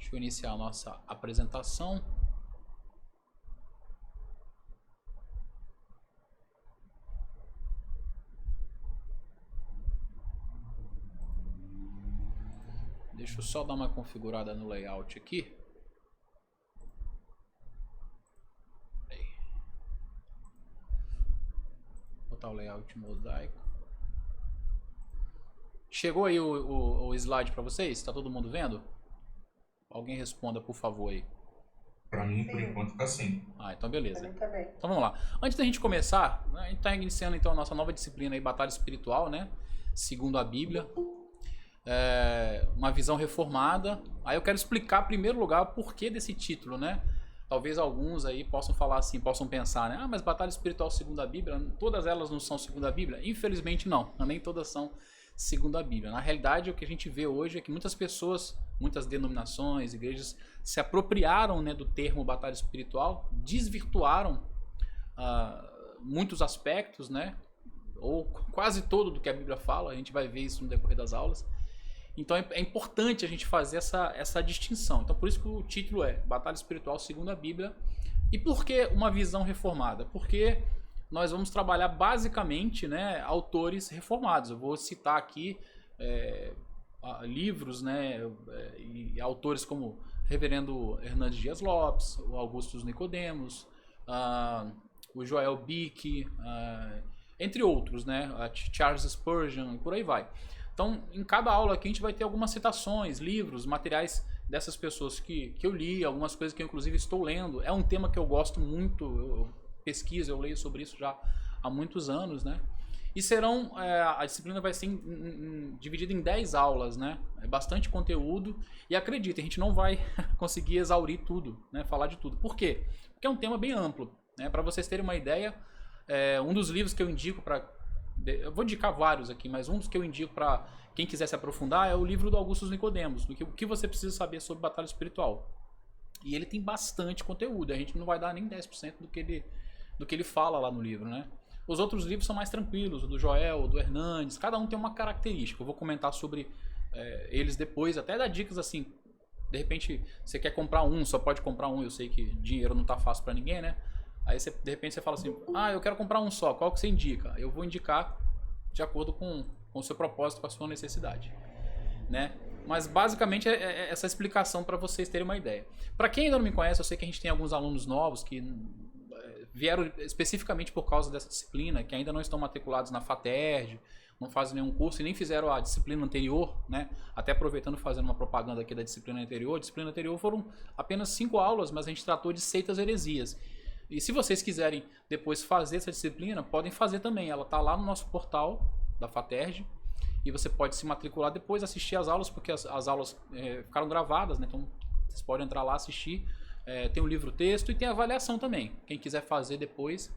Deixa eu iniciar a nossa apresentação. Deixa eu só dar uma configurada no layout aqui. Aí. Botar o layout mosaico. Chegou aí o slide para vocês? Está todo mundo vendo? Alguém responda, por favor, aí. Para mim, por enquanto, tá assim. Então beleza. Tá bem. Então vamos lá. Antes da gente começar, a gente está iniciando então a nossa nova disciplina aí, Batalha Espiritual, né? Segundo a Bíblia. Uma visão reformada. Aí eu quero explicar, em primeiro lugar, o porquê desse título, né? Talvez alguns aí possam falar assim, possam pensar, né? Mas Batalha Espiritual segundo a Bíblia, todas elas não são segundo a Bíblia? Infelizmente não, nem todas são segundo a Bíblia. Na realidade, o que a gente vê hoje é que muitas pessoas, muitas denominações, igrejas, se apropriaram, né, do termo batalha espiritual, desvirtuaram muitos aspectos, né? Ou quase todo do que a Bíblia fala, a gente vai ver isso no decorrer das aulas. Então é importante a gente fazer essa distinção. Então por isso que o título é Batalha Espiritual segundo a Bíblia. E por que uma visão reformada? Porque nós vamos trabalhar basicamente, né, autores reformados. Eu vou citar aqui livros, né, e autores como Reverendo Hernandes Dias Lopes, o Augustus Nicodemos, o Joel Bick, entre outros, né, Charles Spurgeon e por aí vai. Então, em cada aula aqui a gente vai ter algumas citações, livros, materiais dessas pessoas que eu li, algumas coisas que eu inclusive estou lendo. É um tema que eu gosto muito, eu pesquiso, eu leio sobre isso já há muitos anos, né? E serão, a disciplina vai ser dividida em 10 aulas, né? É bastante conteúdo e acredita, a gente não vai conseguir exaurir tudo, né? Falar de tudo. Por quê? Porque é um tema bem amplo, né? Para vocês terem uma ideia, um dos livros que eu indico para... Eu vou indicar vários aqui, mas um dos que eu indico para quem quiser se aprofundar é o livro do Augustus Nicodemos, do que o que você precisa saber sobre batalha espiritual. E ele tem bastante conteúdo, a gente não vai dar nem 10% do que ele fala lá no livro, né? Os outros livros são mais tranquilos, o do Joel, o do Hernandes, cada um tem uma característica. Eu vou comentar sobre eles depois, até dar dicas assim. De repente, você quer comprar um, só pode comprar um, eu sei que dinheiro não tá fácil para ninguém, né? Aí de repente você fala assim, eu quero comprar um só, qual que você indica? Eu vou indicar de acordo com o seu propósito, com a sua necessidade, né? Mas basicamente é essa explicação para vocês terem uma ideia. Para quem ainda não me conhece, eu sei que a gente tem alguns alunos novos que vieram especificamente por causa dessa disciplina, que ainda não estão matriculados na FATERJ, não fazem nenhum curso e nem fizeram a disciplina anterior, né? Até aproveitando fazendo uma propaganda aqui da disciplina anterior. A disciplina anterior foram apenas 5 aulas, mas a gente tratou de seitas e heresias. E se vocês quiserem depois fazer essa disciplina, podem fazer também. Ela está lá no nosso portal da FATERJ e você pode se matricular depois, assistir as aulas, porque as aulas ficaram gravadas, né? Então vocês podem entrar lá, assistir. Tem o livro-texto e tem a avaliação também. Quem quiser fazer depois,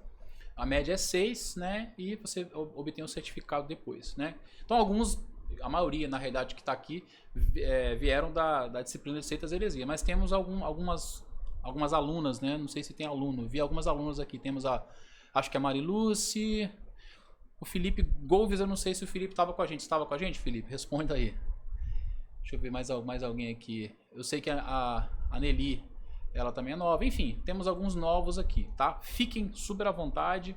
a média é 6, né? E você obtém o certificado depois, né? Então a maioria, na realidade, que está aqui, vieram da disciplina de seitas e heresia. Mas temos algumas alunas, né? Não sei se tem aluno. Vi algumas alunas aqui. Temos acho que a Mariluce, o Felipe Golves. Eu não sei se o Felipe estava com a gente. Estava com a gente, Felipe? Responda aí. Deixa eu ver mais alguém aqui. Eu sei que a Nelly, ela também é nova. Enfim, temos alguns novos aqui, tá? Fiquem super à vontade.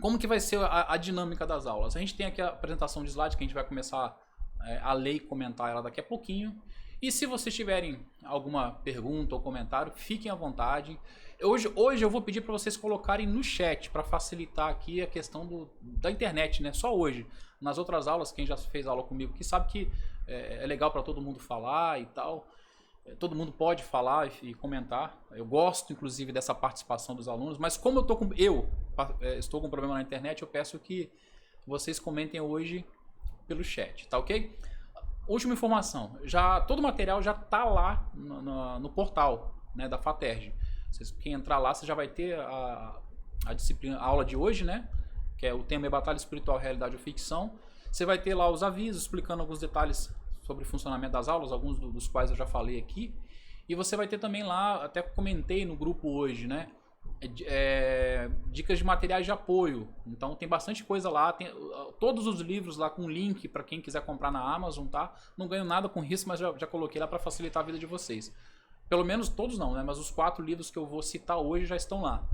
Como que vai ser a dinâmica das aulas? A gente tem aqui a apresentação de slide que a gente vai começar a ler e comentar ela daqui a pouquinho. E se vocês tiverem alguma pergunta ou comentário, fiquem à vontade. Hoje eu vou pedir para vocês colocarem no chat para facilitar aqui a questão da internet, né? Só hoje. Nas outras aulas, quem já fez aula comigo que sabe que é legal para todo mundo falar e tal. Todo mundo pode falar e comentar. Eu gosto, inclusive, dessa participação dos alunos. Mas como eu estou com problema na internet, eu peço que vocês comentem hoje pelo chat, tá ok? Última informação, todo o material já está lá no portal, né, da FATERJ. Quem entrar lá, você já vai ter a disciplina, a aula de hoje, né, que é o tema Batalha Espiritual, Realidade ou Ficção. Você vai ter lá os avisos explicando alguns detalhes sobre o funcionamento das aulas, alguns dos quais eu já falei aqui. E você vai ter também lá, até comentei no grupo hoje, né, dicas de materiais de apoio. Então tem bastante coisa lá, tem todos os livros lá com link para quem quiser comprar na Amazon, tá? Não ganho nada com isso, mas já coloquei lá para facilitar a vida de vocês. Pelo menos todos não, né? Mas os 4 livros que eu vou citar hoje já estão lá.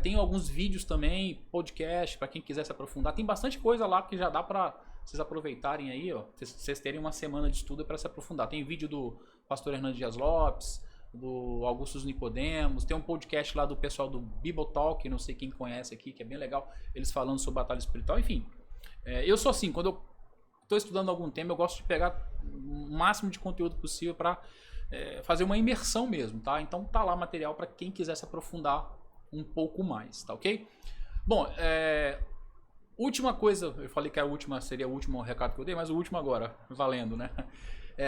Tem alguns vídeos também, podcast, para quem quiser se aprofundar. Tem bastante coisa lá que já dá para vocês aproveitarem aí, ó. Vocês terem uma semana de estudo para se aprofundar. Tem vídeo do pastor Hernandes Dias Lopes, do Augustus Nicodemos, tem um podcast lá do pessoal do Bible Talk, não sei quem conhece aqui, que é bem legal, eles falando sobre batalha espiritual, enfim. Eu sou assim, quando eu estou estudando algum tema, eu gosto de pegar o máximo de conteúdo possível para fazer uma imersão mesmo, tá? Então tá lá material para quem quiser se aprofundar um pouco mais, tá ok? Bom, última coisa, eu falei que a última seria o último recado que eu dei, mas o último agora, valendo, né?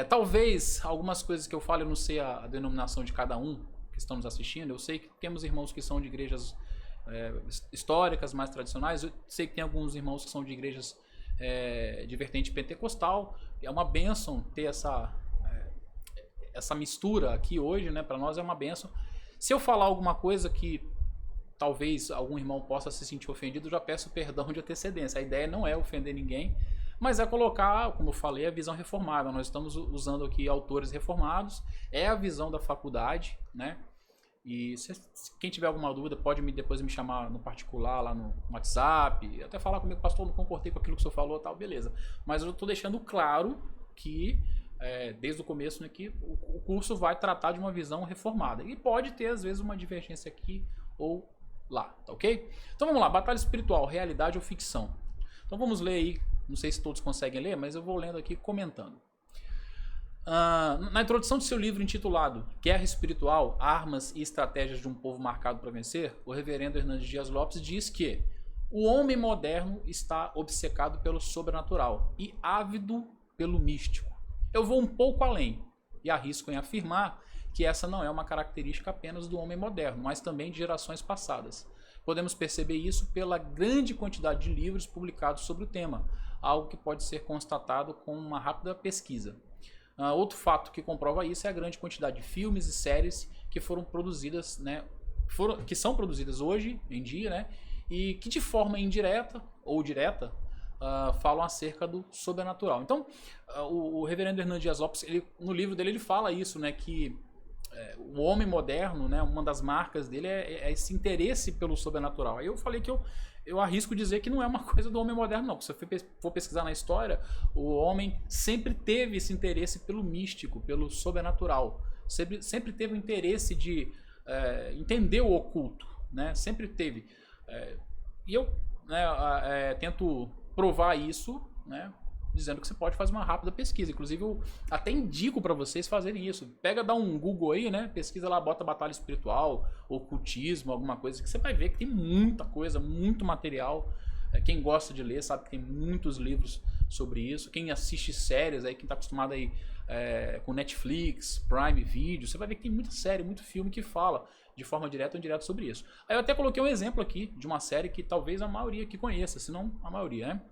Talvez algumas coisas que eu falo, eu não sei a denominação de cada um que estão nos assistindo. Eu sei que temos irmãos que são de igrejas históricas, mais tradicionais. Eu sei que tem alguns irmãos que são de igrejas de vertente pentecostal. É uma bênção ter essa mistura aqui hoje, né? Para nós é uma bênção. Se eu falar alguma coisa que talvez algum irmão possa se sentir ofendido, eu já peço perdão de antecedência. A ideia não é ofender ninguém, mas é colocar, como eu falei, a visão reformada. Nós estamos usando aqui autores reformados, é a visão da faculdade, né? E quem tiver alguma dúvida pode depois me chamar no particular, lá no WhatsApp, até falar comigo, pastor, não concordei com aquilo que o senhor falou, tal, beleza. Mas eu estou deixando claro que, desde o começo, né, que o curso vai tratar de uma visão reformada. E pode ter, às vezes, uma divergência aqui ou lá, tá ok? Então vamos lá, batalha espiritual, realidade ou ficção? Então vamos ler aí. Não sei se todos conseguem ler, mas eu vou lendo aqui comentando. Na introdução de seu livro intitulado Guerra Espiritual, Armas e Estratégias de um Povo Marcado para Vencer, o reverendo Hernandes Dias Lopes diz que o homem moderno está obcecado pelo sobrenatural e ávido pelo místico. Eu vou um pouco além e arrisco em afirmar que essa não é uma característica apenas do homem moderno, mas também de gerações passadas. Podemos perceber isso pela grande quantidade de livros publicados sobre o tema, algo que pode ser constatado com uma rápida pesquisa. Outro fato que comprova isso é a grande quantidade de filmes e séries que foram produzidas, né, que são produzidas hoje em dia, né, e que de forma indireta ou direta falam acerca do sobrenatural. Então, o reverendo Hernandes Dias Lopes, no livro dele, ele fala isso, né, que o homem moderno, né, uma das marcas dele é esse interesse pelo sobrenatural. Aí eu falei que eu arrisco dizer que não é uma coisa do homem moderno, não. Se você for pesquisar na história, o homem sempre teve esse interesse pelo místico, pelo sobrenatural. Sempre teve o interesse de entender o oculto, né? Sempre teve. E eu tento provar isso, né, dizendo que você pode fazer uma rápida pesquisa. Inclusive, eu até indico para vocês fazerem isso. Dá um Google aí, né? Pesquisa lá, bota batalha espiritual, ocultismo, alguma coisa, que você vai ver que tem muita coisa, muito material. Quem gosta de ler sabe que tem muitos livros sobre isso. Quem assiste séries, aí, quem está acostumado aí com Netflix, Prime Video, você vai ver que tem muita série, muito filme que fala de forma direta ou indireta sobre isso. Aí eu até coloquei um exemplo aqui de uma série que talvez a maioria aqui conheça, se não a maioria, né?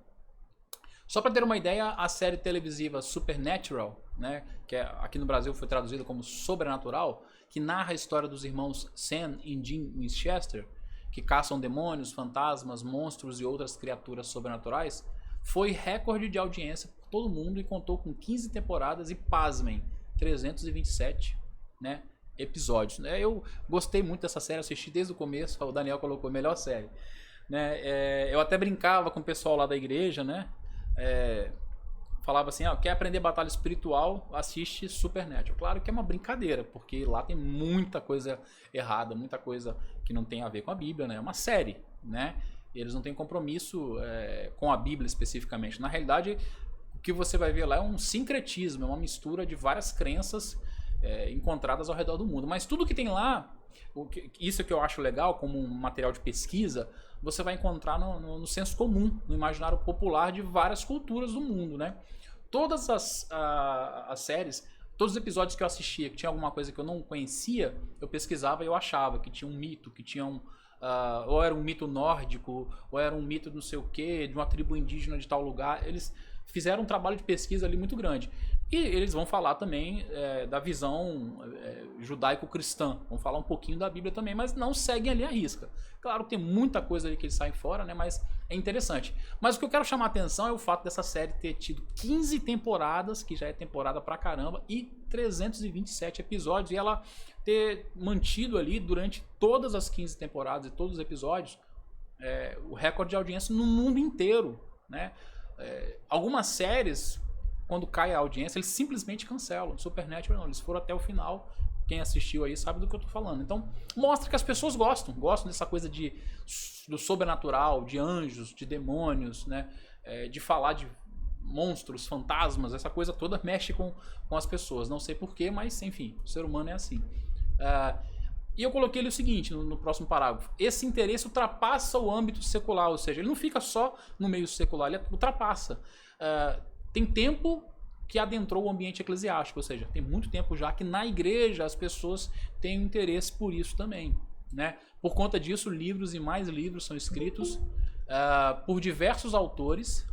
Só para ter uma ideia, a série televisiva Supernatural, né, que aqui no Brasil foi traduzida como Sobrenatural, que narra a história dos irmãos Sam e Jim Winchester, que caçam demônios, fantasmas, monstros e outras criaturas sobrenaturais, foi recorde de audiência por todo mundo e contou com 15 temporadas e, pasmem, 327, né, episódios. Eu gostei muito dessa série, assisti desde o começo, o Daniel colocou a melhor série. Né, eu até brincava com o pessoal lá da igreja, né? Falava assim, quer aprender batalha espiritual, assiste Supernatural. Claro que é uma brincadeira, porque lá tem muita coisa errada, muita coisa que não tem a ver com a Bíblia, né? É uma série, né? Eles não têm compromisso com a Bíblia especificamente. Na realidade, o que você vai ver lá é um sincretismo, é uma mistura de várias crenças encontradas ao redor do mundo. Mas tudo que tem lá, isso que eu acho legal como um material de pesquisa, você vai encontrar no senso comum, no imaginário popular de várias culturas do mundo, né? Todas as séries, todos os episódios que eu assistia, que tinha alguma coisa que eu não conhecia, eu pesquisava e eu achava que tinha um mito, que tinha ou era um mito nórdico, ou era um mito não sei o quê, de uma tribo indígena de tal lugar. Eles fizeram um trabalho de pesquisa ali muito grande. E eles vão falar também da visão judaico-cristã. Vão falar um pouquinho da Bíblia também, mas não seguem ali a risca. Claro que tem muita coisa ali que eles saem fora, né? Mas é interessante. Mas o que eu quero chamar a atenção é o fato dessa série ter tido 15 temporadas, que já é temporada pra caramba, e 327 episódios. E ela ter mantido ali durante todas as 15 temporadas e todos os episódios o recorde de audiência no mundo inteiro, né? Algumas séries, quando cai a audiência, eles simplesmente cancelam. Supernatural não, eles foram até o final. Quem assistiu aí sabe do que eu tô falando. Então, mostra que as pessoas gostam dessa coisa do sobrenatural, de anjos, de demônios, né? De falar de monstros, fantasmas, essa coisa toda mexe com as pessoas. Não sei porquê, mas enfim, o ser humano é assim. E eu coloquei ali o seguinte no próximo parágrafo: esse interesse ultrapassa o âmbito secular, ou seja, ele não fica só no meio secular, ele ultrapassa. Tem tempo que adentrou o ambiente eclesiástico, ou seja, tem muito tempo já que na igreja as pessoas têm interesse por isso também, né? Por conta disso, livros e mais livros são escritos por diversos autores,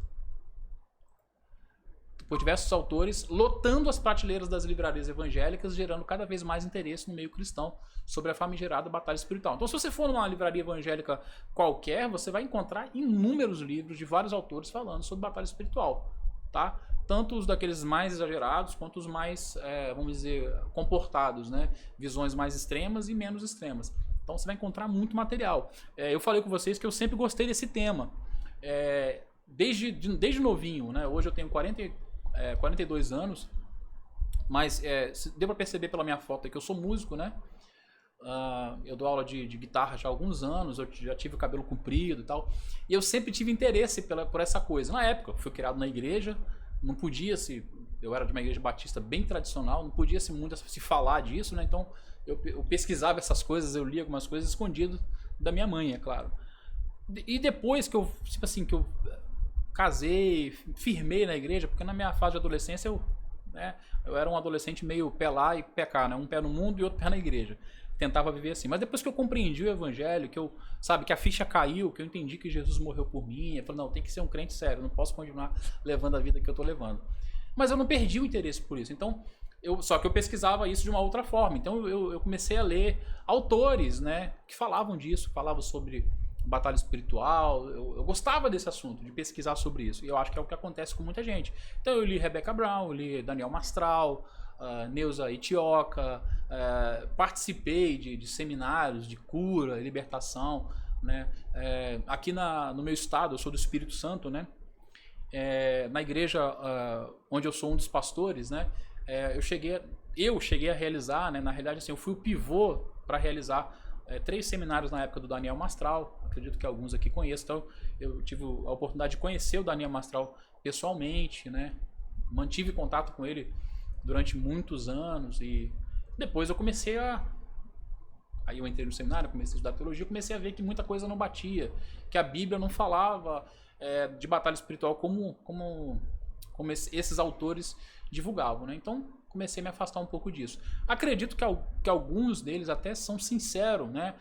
lotando as prateleiras das livrarias evangélicas, gerando cada vez mais interesse no meio cristão sobre a famigerada batalha espiritual. Então, se você for numa livraria evangélica qualquer, você vai encontrar inúmeros livros de vários autores falando sobre batalha espiritual, tá? Tanto os daqueles mais exagerados, quanto os mais, vamos dizer, comportados, né? Visões mais extremas e menos extremas. Então, você vai encontrar muito material. Eu falei com vocês que eu sempre gostei desse tema. Desde novinho, né? Hoje eu tenho 42 anos, mas deu pra perceber pela minha foto que eu sou músico, né? Eu dou aula de guitarra já há alguns anos, eu já tive o cabelo comprido e tal, e eu sempre tive interesse por essa coisa. Na época, eu fui criado na igreja, não podia eu era de uma igreja batista bem tradicional, não podia muito se falar disso, né? Então eu pesquisava essas coisas, eu lia algumas coisas escondido da minha mãe, é claro. E depois que eu casei, firmei na igreja, porque na minha fase de adolescência eu era um adolescente meio pé lá e pé cá, né? Um pé no mundo e outro pé na igreja. Tentava viver assim. Mas depois que eu compreendi o evangelho, que a ficha caiu, que eu entendi que Jesus morreu por mim, eu falei, não, tem que ser um crente sério, não posso continuar levando a vida que eu tô levando. Mas eu não perdi o interesse por isso. Então, só que eu pesquisava isso de uma outra forma. Então eu comecei a ler autores, né, que falavam disso, falavam sobre batalha espiritual. Eu gostava desse assunto, de pesquisar sobre isso. E eu acho que é o que acontece com muita gente. Então eu li Rebecca Brown, eu li Daniel Mastral, Neuza Itioca, participei de seminários de cura, libertação, né? Aqui no meu estado, eu sou do Espírito Santo, né? Na igreja onde eu sou um dos pastores, né? Eu cheguei a realizar, né? Na realidade, assim, eu fui o pivô para realizar 3 seminários na época do Daniel Mastral. Acredito que alguns aqui conheçam. Então, eu tive a oportunidade de conhecer o Daniel Mastral pessoalmente, né? Mantive contato com ele durante muitos anos, e depois eu comecei aí eu entrei no seminário, comecei a estudar teologia, comecei a ver que muita coisa não batia, que a Bíblia não falava de batalha espiritual como esses autores divulgavam, né? Então comecei a me afastar um pouco disso. Acredito que alguns deles até são sinceros, né?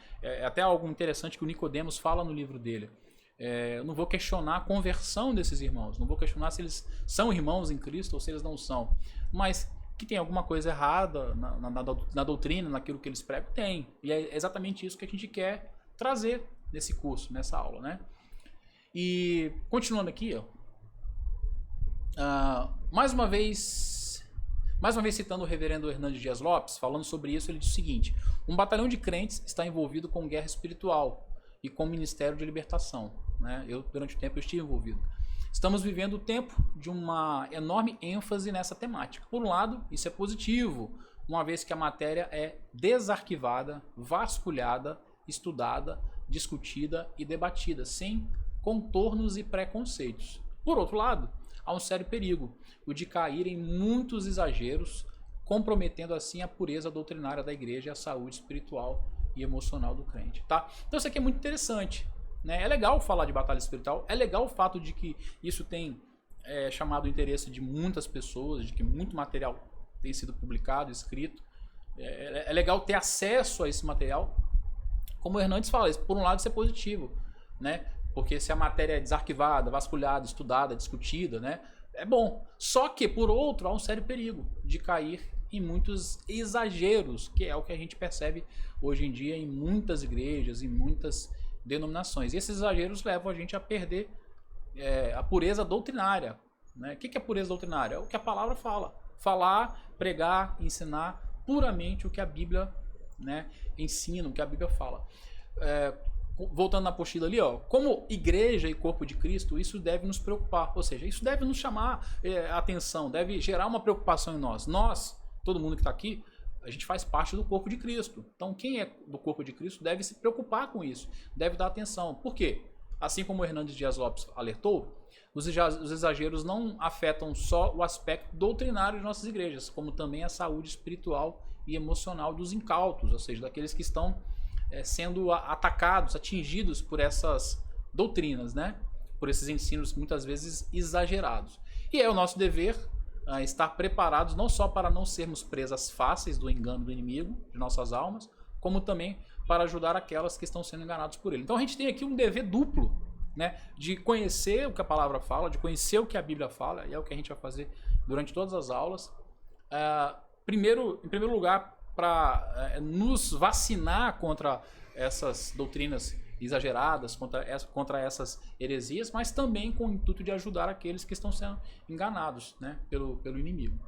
Até algo interessante que o Nicodemos fala no livro dele. Eu não vou questionar a conversão desses irmãos, não vou questionar se eles são irmãos em Cristo ou se eles não são, mas que tem alguma coisa errada na doutrina, naquilo que eles pregam, tem. E é exatamente isso que a gente quer trazer nesse curso, nessa aula, né? E continuando aqui, mais uma vez citando o reverendo Hernandes Dias Lopes, falando sobre isso, ele diz o seguinte: um batalhão de crentes está envolvido com guerra espiritual e com o ministério de libertação, né? Durante o tempo eu estive envolvido. Estamos vivendo o tempo de uma enorme ênfase nessa temática. Por um lado, isso é positivo, uma vez que a matéria é desarquivada, vasculhada, estudada, discutida e debatida, sem contornos e preconceitos. Por outro lado, há um sério perigo, o de cair em muitos exageros, comprometendo assim a pureza doutrinária da igreja e a saúde espiritual e emocional do crente, tá? Então isso aqui é muito interessante, né? É legal falar de batalha espiritual, é legal o fato de que isso tem chamado o interesse de muitas pessoas, de que muito material tem sido publicado, escrito. É legal ter acesso a esse material. Como o Hernandes fala, por um lado isso é positivo, né? Porque se a matéria é desarquivada, vasculhada, estudada, discutida, né? é bom. Só que, por outro, há um sério perigo de cair em muitos exageros, que é o que a gente percebe hoje em dia em muitas igrejas, em muitas denominações. E esses exageros levam a gente a perder a pureza doutrinária. Né? O que é pureza doutrinária? É o que a palavra fala. Falar, pregar, ensinar puramente o que a Bíblia, né, ensina, o que a Bíblia fala. Voltando na apostila ali, ó, como igreja e corpo de Cristo, isso deve nos preocupar. Ou seja, isso deve nos chamar atenção, deve gerar uma preocupação em nós. Nós, todo mundo que está aqui, a gente faz parte do corpo de Cristo. Então, quem é do corpo de Cristo deve se preocupar com isso, deve dar atenção. Por quê? Assim como o Hernandes Dias Lopes alertou, os exageros não afetam só o aspecto doutrinário de nossas igrejas, como também a saúde espiritual e emocional dos incautos, ou seja, daqueles que estão sendo atacados, atingidos por essas doutrinas, né? Por esses ensinos muitas vezes exagerados. E é o nosso dever estar preparados não só para não sermos presas fáceis do engano do inimigo de nossas almas, como também para ajudar aquelas que estão sendo enganadas por ele. Então a gente tem aqui um dever duplo, né, de conhecer o que a palavra fala, de conhecer o que a Bíblia fala, e é o que a gente vai fazer durante todas as aulas. Em primeiro lugar, para nos vacinar contra essas doutrinas exageradas, contra essas heresias, mas também com o intuito de ajudar aqueles que estão sendo enganados, né, pelo inimigo.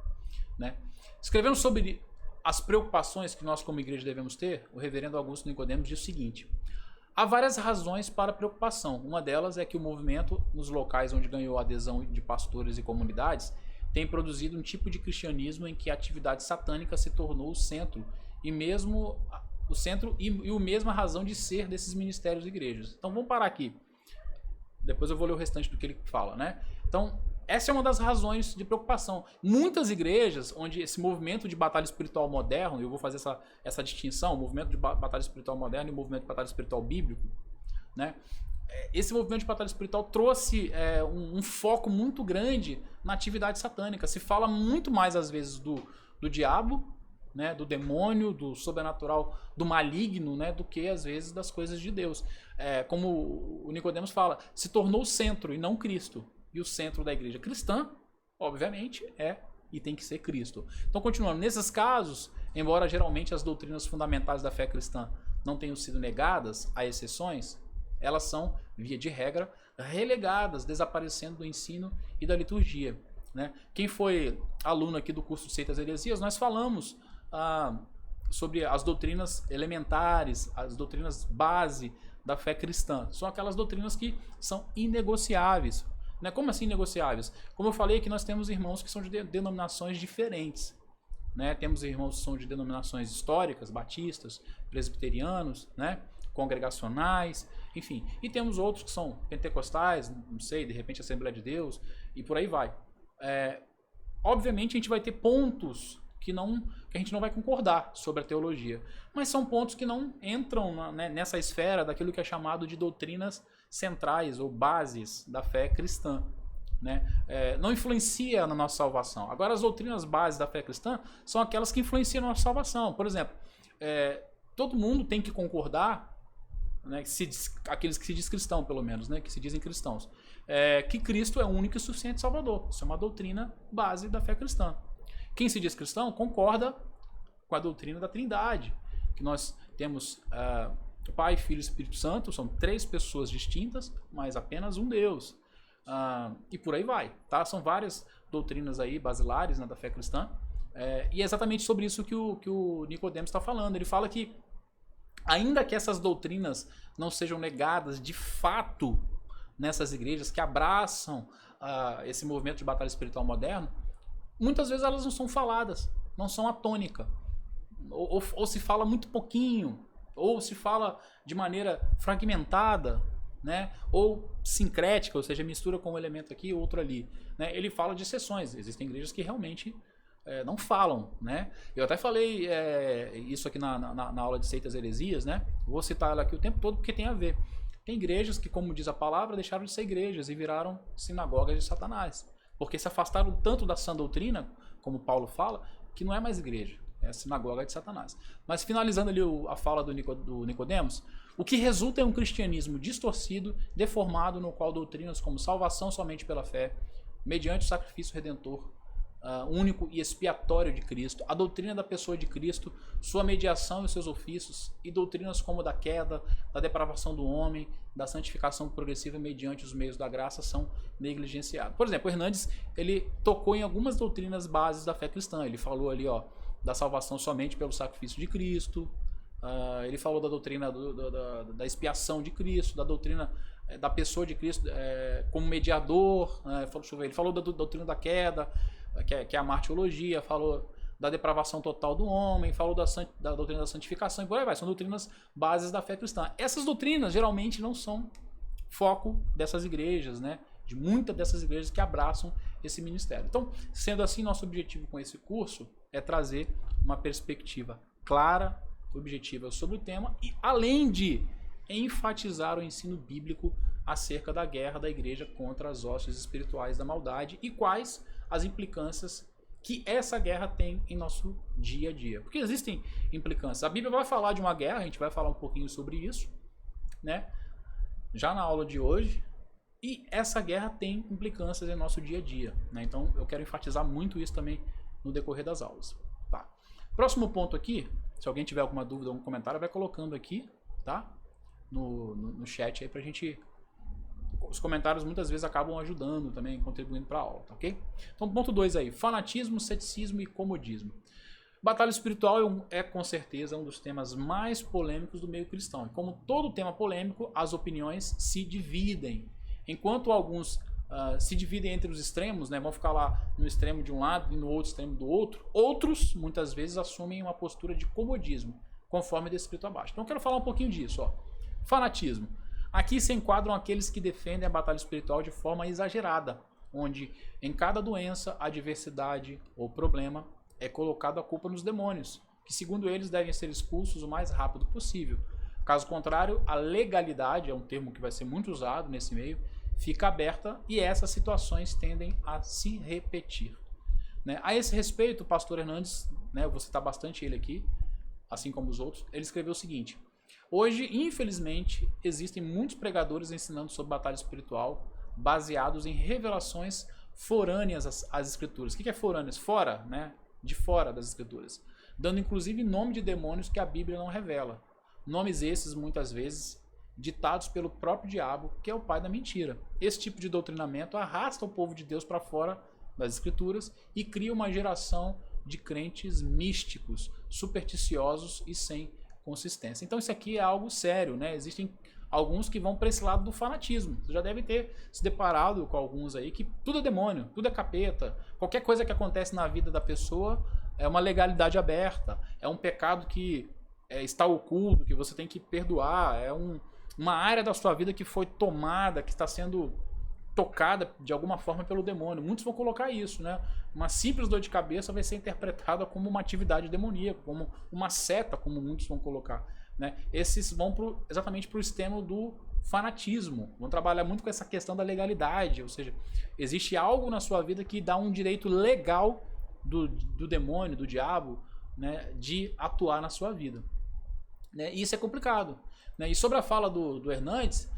Né? Escrevendo sobre as preocupações que nós como igreja devemos ter, o reverendo Augusto Nicodemos diz o seguinte: há várias razões para preocupação. Uma delas é que o movimento, nos locais onde ganhou a adesão de pastores e comunidades, tem produzido um tipo de cristianismo em que a atividade satânica se tornou o centro e mesmo a mesma razão de ser desses ministérios e igrejas. Então vamos parar aqui. Depois eu vou ler o restante do que ele fala, né? Então, essa é uma das razões de preocupação. Muitas igrejas onde esse movimento de batalha espiritual moderno, eu vou fazer essa distinção, o movimento de batalha espiritual moderno e o movimento de batalha espiritual bíblico, né? Esse movimento de batalha espiritual trouxe um foco muito grande na atividade satânica. Se fala muito mais, às vezes, do diabo, né, do demônio, do sobrenatural, do maligno, né, do que, às vezes, das coisas de Deus. Como o Nicodemos fala, se tornou o centro e não Cristo. E o centro da igreja cristã, obviamente, e tem que ser Cristo. Então, continuando, nesses casos, embora geralmente as doutrinas fundamentais da fé cristã não tenham sido negadas, há exceções, elas são, via de regra, relegadas, desaparecendo do ensino e da liturgia. Né? Quem foi aluno aqui do curso de Seitas e Heresias, nós falamos sobre as doutrinas elementares, as doutrinas base da fé cristã. São aquelas doutrinas que são inegociáveis. Né? Como assim inegociáveis? Como eu falei, que nós temos irmãos que são de denominações diferentes. Né? Temos irmãos que são de denominações históricas, batistas, presbiterianos, né? Congregacionais, enfim. E temos outros que são pentecostais, não sei, de repente Assembleia de Deus, e por aí vai. Obviamente a gente vai ter pontos que a gente não vai concordar sobre a teologia, mas são pontos que não entram nessa esfera daquilo que é chamado de doutrinas centrais ou bases da fé cristã. Né? Não influencia na nossa salvação. Agora, as doutrinas bases da fé cristã são aquelas que influenciam na nossa salvação. Por exemplo, todo mundo tem que concordar, né, aqueles que se diz cristão, pelo menos, né, que se dizem cristãos, que Cristo é o único e suficiente Salvador. Isso é uma doutrina base da fé cristã. Quem se diz cristão concorda com a doutrina da Trindade, que nós temos Pai, Filho e Espírito Santo, são 3 pessoas distintas, mas apenas um Deus. E por aí vai, tá? São várias doutrinas aí basilares, né, da fé cristã, e é exatamente sobre isso que o Nicodemos está falando. Ele fala que ainda que essas doutrinas não sejam negadas de fato nessas igrejas que abraçam esse movimento de batalha espiritual moderno, muitas vezes elas não são faladas, não são a tônica, ou se fala muito pouquinho, ou se fala de maneira fragmentada, né? Ou sincrética, ou seja, mistura com um elemento aqui e outro ali. Né? Ele fala de exceções, existem igrejas que realmente não falam. Né? Eu até falei isso aqui na aula de Seitas e Heresias, né? Vou citar ela aqui o tempo todo porque tem a ver. Tem igrejas que, como diz a palavra, deixaram de ser igrejas e viraram sinagogas de Satanás. Porque se afastaram tanto da sã doutrina, como Paulo fala, que não é mais igreja, é a sinagoga de Satanás. Mas finalizando ali a fala do Nicodemos, o que resulta é um cristianismo distorcido, deformado, no qual doutrinas como salvação somente pela fé, mediante o sacrifício redentor único e expiatório de Cristo, a doutrina da pessoa de Cristo, sua mediação e seus ofícios, e doutrinas como da queda, da depravação do homem, da santificação progressiva mediante os meios da graça são negligenciados. Por exemplo, o Hernandes, ele tocou em algumas doutrinas bases da fé cristã. Ele falou ali, da salvação somente pelo sacrifício de Cristo. Ele falou da doutrina da expiação de Cristo, da doutrina da pessoa de Cristo como mediador. Ele falou da doutrina da queda, que é a martiologia, falou da depravação total do homem, falou da doutrina da santificação, e por aí vai. São doutrinas bases da fé cristã. Essas doutrinas geralmente não são foco dessas igrejas, né? De muitas dessas igrejas que abraçam esse ministério. Então, sendo assim, nosso objetivo com esse curso é trazer uma perspectiva clara, objetiva sobre o tema, e além de enfatizar o ensino bíblico acerca da guerra da igreja contra as hostes espirituais da maldade e quais as implicâncias que essa guerra tem em nosso dia a dia. Porque existem implicâncias. A Bíblia vai falar de uma guerra, a gente vai falar um pouquinho sobre isso, né? Já na aula de hoje. E essa guerra tem implicâncias em nosso dia a dia, né? Então eu quero enfatizar muito isso também no decorrer das aulas. Tá. Próximo ponto aqui, se alguém tiver alguma dúvida ou algum comentário, vai colocando aqui, tá? No chat aí pra gente... Os comentários muitas vezes acabam ajudando também, contribuindo para a aula, tá ok? Então, ponto 2 aí, fanatismo, ceticismo e comodismo. Batalha espiritual é com certeza um dos temas mais polêmicos do meio cristão. E como todo tema polêmico, as opiniões se dividem. Enquanto alguns se dividem entre os extremos, né, vão ficar lá no extremo de um lado e no outro extremo do outro, outros muitas vezes assumem uma postura de comodismo, conforme descrito abaixo. Então eu quero falar um pouquinho disso. Fanatismo. Aqui se enquadram aqueles que defendem a batalha espiritual de forma exagerada, onde em cada doença, adversidade ou problema é colocada a culpa nos demônios, que segundo eles devem ser expulsos o mais rápido possível. Caso contrário, a legalidade, é um termo que vai ser muito usado nesse meio, fica aberta e essas situações tendem a se repetir. Né? A esse respeito, o pastor Hernandes, né, eu vou citar bastante ele aqui, assim como os outros, ele escreveu o seguinte: hoje, infelizmente, existem muitos pregadores ensinando sobre batalha espiritual baseados em revelações forâneas às escrituras. O que é forâneas? Fora, né? De fora das escrituras. Dando inclusive nome de demônios que a Bíblia não revela. Nomes esses, muitas vezes, ditados pelo próprio diabo, que é o pai da mentira. Esse tipo de doutrinamento arrasta o povo de Deus para fora das escrituras e cria uma geração de crentes místicos, supersticiosos e sem consistência. Então isso aqui é algo sério, né? Existem alguns que vão para esse lado do fanatismo. Você já deve ter se deparado com alguns aí que tudo é demônio, tudo é capeta. Qualquer coisa que acontece na vida da pessoa é uma legalidade aberta, é um pecado que está oculto, que você tem que perdoar, é uma área da sua vida que foi tomada, que está sendo tocada de alguma forma pelo demônio. Muitos vão colocar isso, né? Uma simples dor de cabeça vai ser interpretada como uma atividade demoníaca, como uma seta, como muitos vão colocar, né? Esses vão exatamente para o extremo do fanatismo, vão trabalhar muito com essa questão da legalidade, ou seja, existe algo na sua vida que dá um direito legal do demônio, do diabo, né, de atuar na sua vida, né? E isso é complicado, né? E sobre a fala do Hernandes,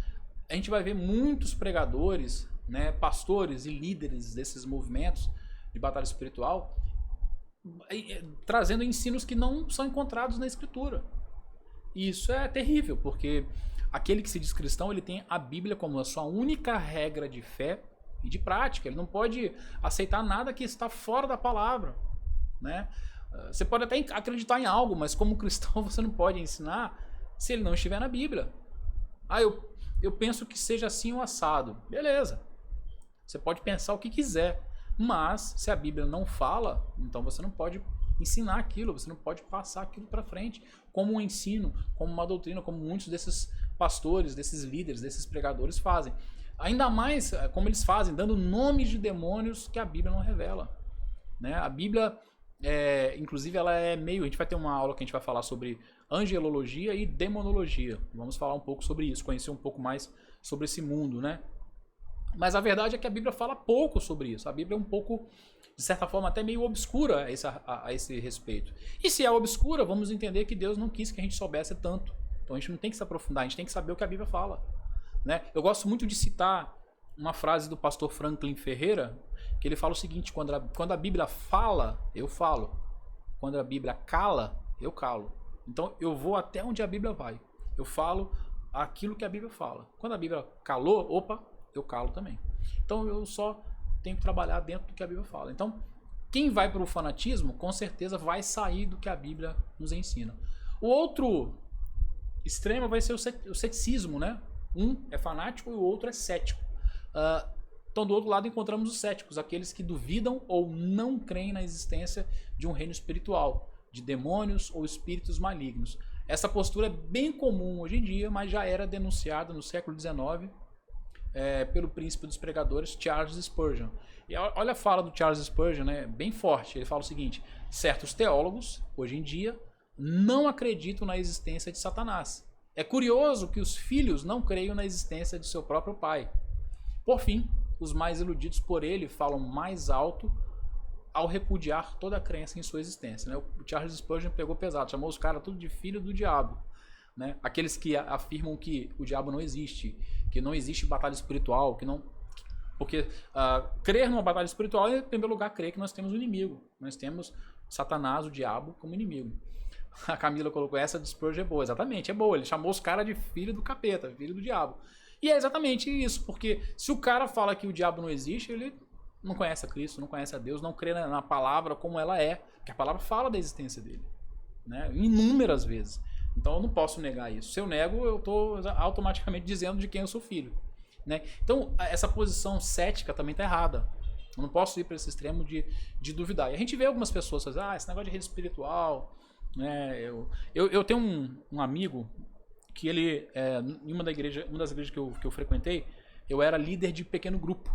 a gente vai ver muitos pregadores, né, pastores e líderes desses movimentos de batalha espiritual trazendo ensinos que não são encontrados na escritura. E isso é terrível, porque aquele que se diz cristão, ele tem a Bíblia como a sua única regra de fé e de prática. Ele não pode aceitar nada que está fora da palavra, né? Você pode até acreditar em algo, mas como cristão você não pode ensinar se ele não estiver na Bíblia. Eu penso que seja assim o assado. Beleza. Você pode pensar o que quiser. Mas, se a Bíblia não fala, então você não pode ensinar aquilo. Você não pode passar aquilo para frente. Como um ensino, como uma doutrina, como muitos desses pastores, desses líderes, desses pregadores fazem. Ainda mais como eles fazem, dando nomes de demônios que a Bíblia não revela, né? A Bíblia, inclusive, ela é meio... A gente vai ter uma aula que a gente vai falar sobre angelologia e demonologia. Vamos falar um pouco sobre isso, conhecer um pouco mais sobre esse mundo, né? Mas a verdade é que a Bíblia fala pouco sobre isso. A Bíblia é um pouco, de certa forma, até meio obscura a esse respeito. E se é obscura, vamos entender que Deus não quis que a gente soubesse tanto. Então a gente não tem que se aprofundar, a gente tem que saber o que a Bíblia fala, né? Eu gosto muito de citar uma frase do pastor Franklin Ferreira. que ele fala o seguinte: quando a Bíblia fala, eu falo. Quando a Bíblia cala, eu calo. Então eu vou até onde a Bíblia vai. Eu falo aquilo que a Bíblia fala. Quando a Bíblia calou, opa, eu calo também. Então eu só tenho que trabalhar dentro do que a Bíblia fala. Então, quem vai para o fanatismo, com certeza vai sair do que a Bíblia nos ensina. O outro extremo vai ser o ceticismo, né? Um é fanático e o outro é cético. Então, do outro lado, encontramos os céticos, aqueles que duvidam ou não creem na existência de um reino espiritual, de demônios ou espíritos malignos. Essa postura é bem comum hoje em dia, mas já era denunciada no século XIX pelo príncipe dos pregadores, Charles Spurgeon. E olha a fala do Charles Spurgeon, né? Bem forte. Ele fala o seguinte: certos teólogos, hoje em dia, não acreditam na existência de Satanás. É curioso que os filhos não creiam na existência de seu próprio pai. Por fim, os mais iludidos por ele falam mais alto ao repudiar toda a crença em sua existência. Né? O Charles Spurgeon pegou pesado, chamou os caras tudo de filho do diabo. Né? Aqueles que afirmam que o diabo não existe, que não existe batalha espiritual, que não... Porque crer numa batalha espiritual é, em primeiro lugar, crer que nós temos um inimigo. Nós temos Satanás, o diabo, como inimigo. A Camila colocou essa de Spurgeon é boa. Exatamente, é boa. Ele chamou os caras de filho do capeta, filho do diabo. E é exatamente isso, porque se o cara fala que o diabo não existe, ele não conhece a Cristo, não conhece a Deus, não crê na palavra como ela é, que a palavra fala da existência dele, né? Inúmeras vezes. Então eu não posso negar isso. Se eu nego, eu estou automaticamente dizendo de quem eu sou filho, né? Então essa posição cética também está errada. Eu não posso ir para esse extremo de duvidar. E a gente vê algumas pessoas fazendo, esse negócio de rede espiritual, né? Eu tenho um amigo que ele, em uma das igrejas que eu frequentei, eu era líder de pequeno grupo.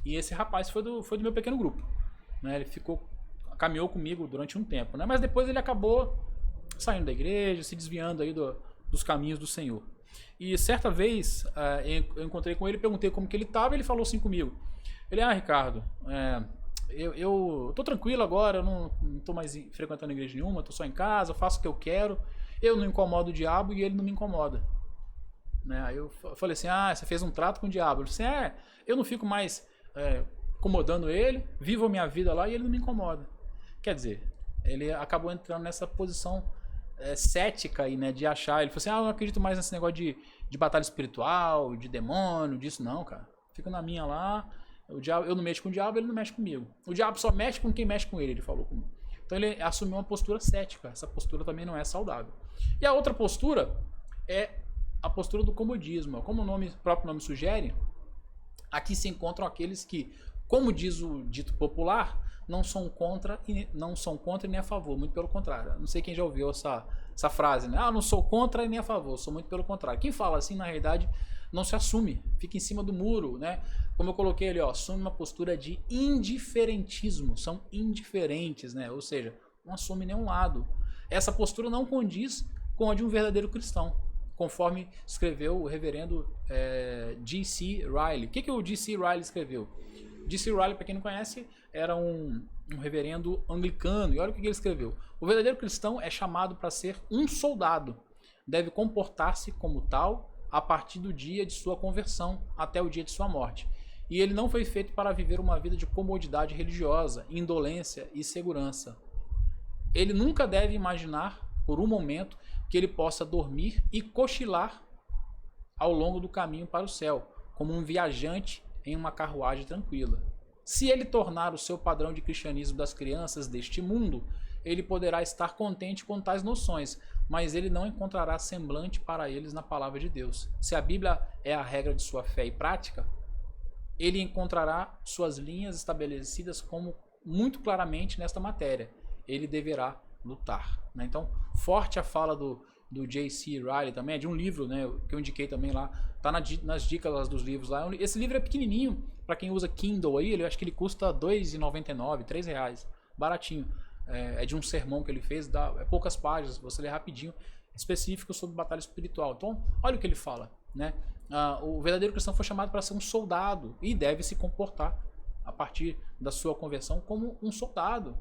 E esse rapaz foi do meu pequeno grupo. Né? Ele caminhou comigo durante um tempo. Né? Mas depois ele acabou saindo da igreja, se desviando aí dos caminhos do Senhor. E certa vez eu encontrei com ele, perguntei como que ele estava, e ele falou assim comigo. Ele, Ricardo, eu tô tranquilo agora, eu não tô mais frequentando igreja nenhuma, tô só em casa, eu faço o que eu quero, eu não incomodo o diabo e ele não me incomoda. Né? Aí eu falei assim, você fez um trato com o diabo. Ele disse, eu não fico mais incomodando ele, vivo a minha vida lá e ele não me incomoda. Quer dizer, ele acabou entrando nessa posição cética aí, né, de achar, ele falou assim, eu não acredito mais nesse negócio de batalha espiritual, de demônio, disso não, cara. Fico na minha lá, o diabo, eu não mexo com o diabo, ele não mexe comigo. O diabo só mexe com quem mexe com ele falou comigo. Então ele assumiu uma postura cética. Essa postura também não é saudável. E a outra postura é a postura do comodismo. Como o próprio nome sugere, aqui se encontram aqueles que, como diz o dito popular, não são contra e nem a favor, muito pelo contrário. Não sei quem já ouviu essa frase, né? Não sou contra e nem a favor, sou muito pelo contrário. Quem fala assim, na realidade, não se assume, fica em cima do muro, né? Como eu coloquei ali, assume uma postura de indiferentismo, são indiferentes, né? Ou seja, não assume nenhum lado. Essa postura não condiz com a de um verdadeiro cristão, conforme escreveu o reverendo J.C. Ryle. O que o J.C. Ryle escreveu? J.C. Ryle, para quem não conhece, era um reverendo anglicano, e olha o que ele escreveu. O verdadeiro cristão é chamado para ser um soldado, deve comportar-se como tal a partir do dia de sua conversão até o dia de sua morte. E ele não foi feito para viver uma vida de comodidade religiosa, indolência e segurança. Ele nunca deve imaginar, por um momento, que ele possa dormir e cochilar ao longo do caminho para o céu, como um viajante em uma carruagem tranquila. Se ele tornar o seu padrão de cristianismo das crianças deste mundo, ele poderá estar contente com tais noções, mas ele não encontrará semblante para eles na palavra de Deus. Se a Bíblia é a regra de sua fé e prática, ele encontrará suas linhas estabelecidas como muito claramente nesta matéria. Ele deverá lutar. Né? Então, forte a fala do J.C. Ryle também, é de um livro, né, que eu indiquei também lá, tá nas dicas dos livros lá. Esse livro é pequenininho, para quem usa Kindle aí, eu acho que ele custa R$ 2,99, R$3, baratinho. É de um sermão que ele fez, poucas páginas, você lê rapidinho, específico sobre batalha espiritual. Então, olha o que ele fala, né? O verdadeiro cristão foi chamado para ser um soldado e deve se comportar a partir da sua conversão como um soldado,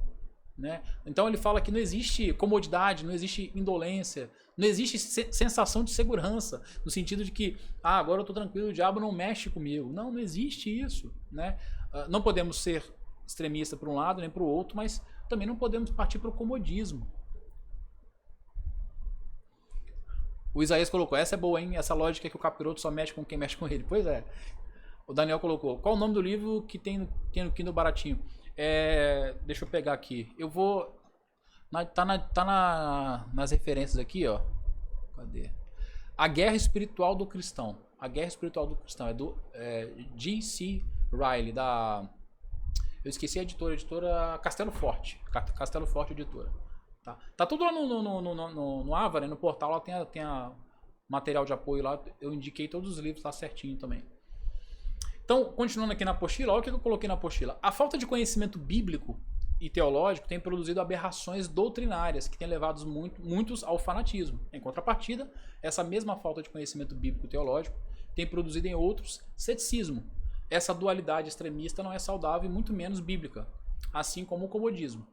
né? Então ele fala que não existe comodidade, não existe indolência, não existe sensação de segurança, no sentido de que agora eu estou tranquilo, o diabo não mexe comigo. Não existe isso, né? Não podemos ser extremista para um lado nem para o outro, mas também não podemos partir para o comodismo. O Isaías colocou, essa é boa, hein? Essa lógica é que o capiroto só mexe com quem mexe com ele. Pois é. O Daniel colocou, qual o nome do livro que tem no Kindle baratinho? Deixa eu pegar aqui. Eu vou... nas referências aqui, ó. Cadê? A Guerra Espiritual do Cristão. A Guerra Espiritual do Cristão. É do G.C. Riley, da... Eu esqueci a editora Castelo Forte. Castelo Forte Editora. Tá tudo lá no Ava, né? No portal lá tem a material de apoio lá. Eu indiquei todos os livros lá certinho também. Então, continuando aqui na apostila, olha o que eu coloquei na apostila. A falta de conhecimento bíblico e teológico tem produzido aberrações doutrinárias que têm levado muitos ao fanatismo. Em contrapartida, essa mesma falta de conhecimento bíblico e teológico tem produzido em outros ceticismo. Essa dualidade extremista não é saudável e muito menos bíblica, assim como o comodismo.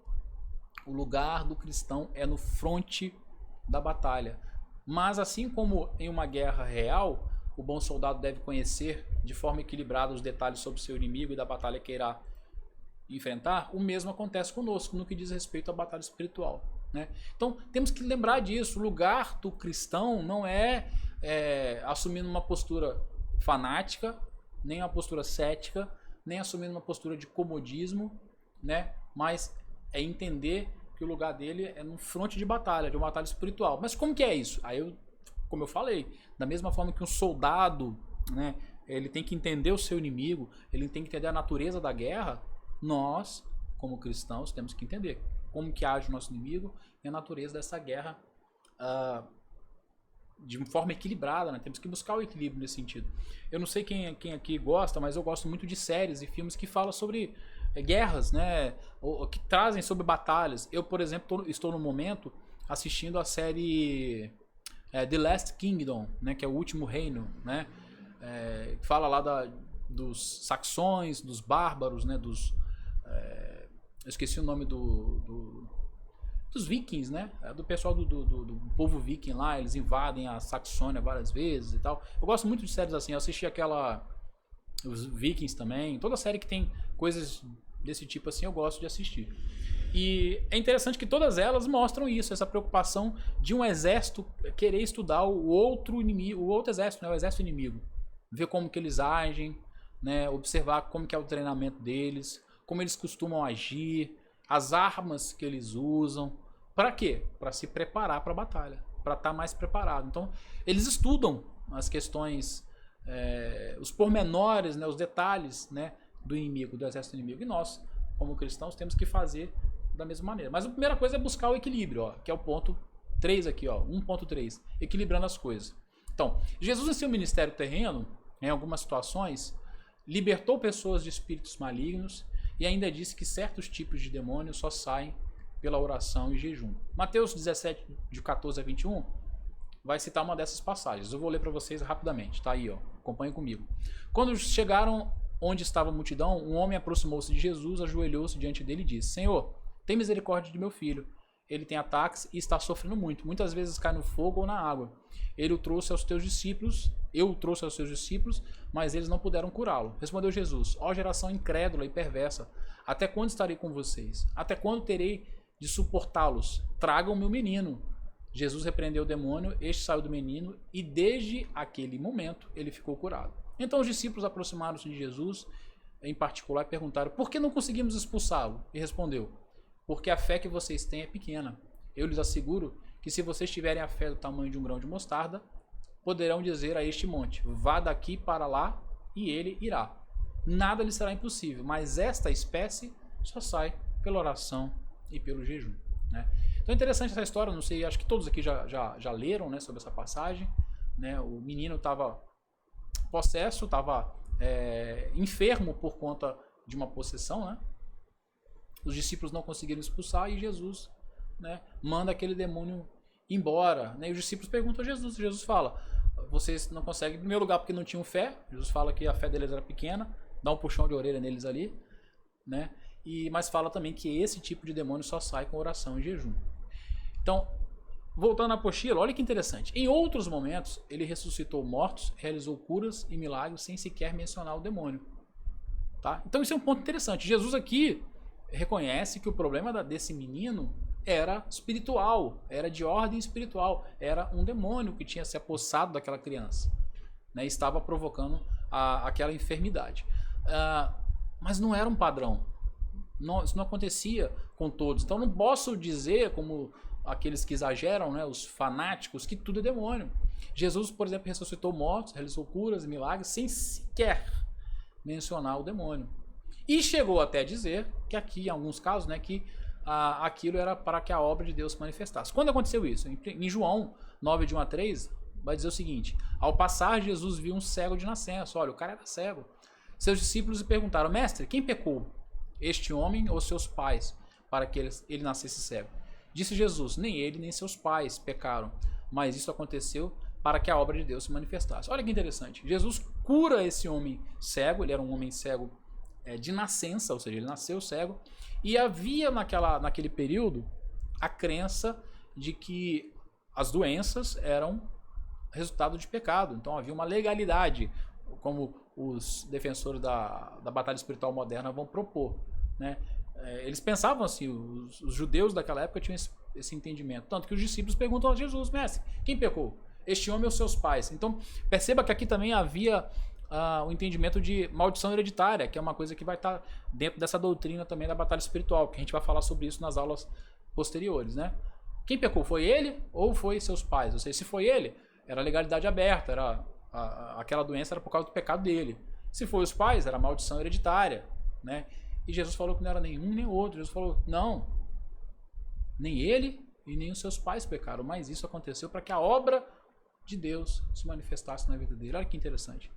O lugar do cristão é no fronte da batalha. Mas assim como em uma guerra real, o bom soldado deve conhecer de forma equilibrada os detalhes sobre seu inimigo e da batalha que irá enfrentar, o mesmo acontece conosco no que diz respeito à batalha espiritual, né? Então temos que lembrar disso. O lugar do cristão não é assumindo uma postura fanática, nem uma postura cética, nem assumindo uma postura de comodismo, né? Mas é entender que o lugar dele é no fronte de batalha, de uma batalha espiritual. Mas como que é isso? Como eu falei, da mesma forma que um soldado, né, ele tem que entender o seu inimigo, ele tem que entender a natureza da guerra, nós, como cristãos, temos que entender como que age o nosso inimigo e a natureza dessa guerra de forma equilibrada, né? Temos que buscar o equilíbrio nesse sentido. Eu não sei quem aqui gosta, mas eu gosto muito de séries e filmes que falam sobre guerras, né? Ou que trazem sobre batalhas. Eu, por exemplo, estou no momento assistindo a série The Last Kingdom, né? Que é o último reino, né? Que fala lá dos saxões, dos bárbaros, né? Eu esqueci o nome dos vikings, né? Do pessoal do povo viking lá, eles invadem a Saxônia várias vezes e tal. Eu gosto muito de séries assim, eu assisti os Vikings também, toda série que tem coisas desse tipo assim eu gosto de assistir. E é interessante que todas elas mostram isso, essa preocupação de um exército querer estudar o outro inimigo, o outro exército, né? O exército inimigo. Ver como que eles agem, né? Observar como que é o treinamento deles, como eles costumam agir, as armas que eles usam. Para quê? Para se preparar para a batalha, para estar mais preparado. Então, eles estudam as questões, os pormenores, né, os detalhes, né, do inimigo, do exército inimigo. E nós, como cristãos, temos que fazer da mesma maneira. Mas a primeira coisa é buscar o equilíbrio, ó, que é o ponto 3 aqui, ó, 1.3, equilibrando as coisas. Então, Jesus em seu ministério terreno, em algumas situações, libertou pessoas de espíritos malignos e ainda disse que certos tipos de demônios só saem pela oração e jejum. Mateus 17, de 14 a 21, vai citar uma dessas passagens. Eu vou ler para vocês rapidamente, tá aí, ó. Acompanhem comigo. Quando chegaram onde estava a multidão, um homem aproximou-se de Jesus, ajoelhou-se diante dele e disse: Senhor, tem misericórdia de meu filho. Ele tem ataques e está sofrendo muito. Muitas vezes cai no fogo ou na água. Eu o trouxe aos teus discípulos, mas eles não puderam curá-lo. Respondeu Jesus: ó geração incrédula e perversa, até quando estarei com vocês? Até quando terei de suportá-los? Tragam-me o menino. Jesus repreendeu o demônio, este saiu do menino e desde aquele momento ele ficou curado. Então os discípulos aproximaram-se de Jesus, em particular, e perguntaram: por que não conseguimos expulsá-lo? E respondeu: porque a fé que vocês têm é pequena. Eu lhes asseguro que se vocês tiverem a fé do tamanho de um grão de mostarda, poderão dizer a este monte: vá daqui para lá, e ele irá. Nada lhe será impossível, mas esta espécie só sai pela oração e pelo jejum, né? Então é interessante essa história, não sei, acho que todos aqui já leram, né, sobre essa passagem, né? O menino estava possesso, estava enfermo por conta de uma possessão, né? Os discípulos não conseguiram expulsar e Jesus, né, manda aquele demônio embora, né? E os discípulos perguntam a Jesus. Jesus fala: vocês não conseguem, em primeiro lugar, porque não tinham fé. Jesus fala que a fé deles era pequena, dá um puxão de orelha neles ali, né? Mas fala também que esse tipo de demônio só sai com oração e jejum. Então, voltando à apostila, olha que interessante. Em outros momentos, ele ressuscitou mortos, realizou curas e milagres sem sequer mencionar o demônio. Tá? Então isso é um ponto interessante. Jesus aqui reconhece que o problema desse menino era espiritual, era de ordem espiritual, era um demônio que tinha se apossado daquela criança, né, e estava provocando aquela enfermidade. Mas não era um padrão, isso não acontecia com todos. Então não posso dizer, como aqueles que exageram, né, os fanáticos, que tudo é demônio. Jesus, por exemplo, ressuscitou mortos, realizou curas e milagres sem sequer mencionar o demônio. E chegou até a dizer que aqui, em alguns casos, né, que aquilo era para que a obra de Deus se manifestasse. Quando aconteceu isso? Em João 9, de 1 a 3, vai dizer o seguinte: ao passar, Jesus viu um cego de nascença. Olha, o cara era cego. Seus discípulos lhe perguntaram: mestre, quem pecou? Este homem ou seus pais, para que ele nascesse cego? Disse Jesus: nem ele nem seus pais pecaram, mas isso aconteceu para que a obra de Deus se manifestasse. Olha que interessante. Jesus cura esse homem cego. Ele era um homem cego de nascença, ou seja, ele nasceu cego. E havia naquele período a crença de que as doenças eram resultado de pecado. Então havia uma legalidade, como os defensores da batalha espiritual moderna vão propor, né? Eles pensavam assim, os judeus daquela época tinham esse entendimento. Tanto que os discípulos perguntam a Jesus: mestre, quem pecou? Este homem ou seus pais? Então perceba que aqui também havia o entendimento de maldição hereditária, que é uma coisa que vai estar dentro dessa doutrina também da batalha espiritual, que a gente vai falar sobre isso nas aulas posteriores, né? Quem pecou? Foi ele ou foi seus pais? Ou seja, se foi ele, era legalidade aberta, era aquela doença era por causa do pecado dele. Se foi os pais, era maldição hereditária, né? E Jesus falou que não era nenhum nem outro. Jesus falou: não, nem ele e nem os seus pais pecaram, mas isso aconteceu para que a obra de Deus se manifestasse na vida dele. Olha que interessante,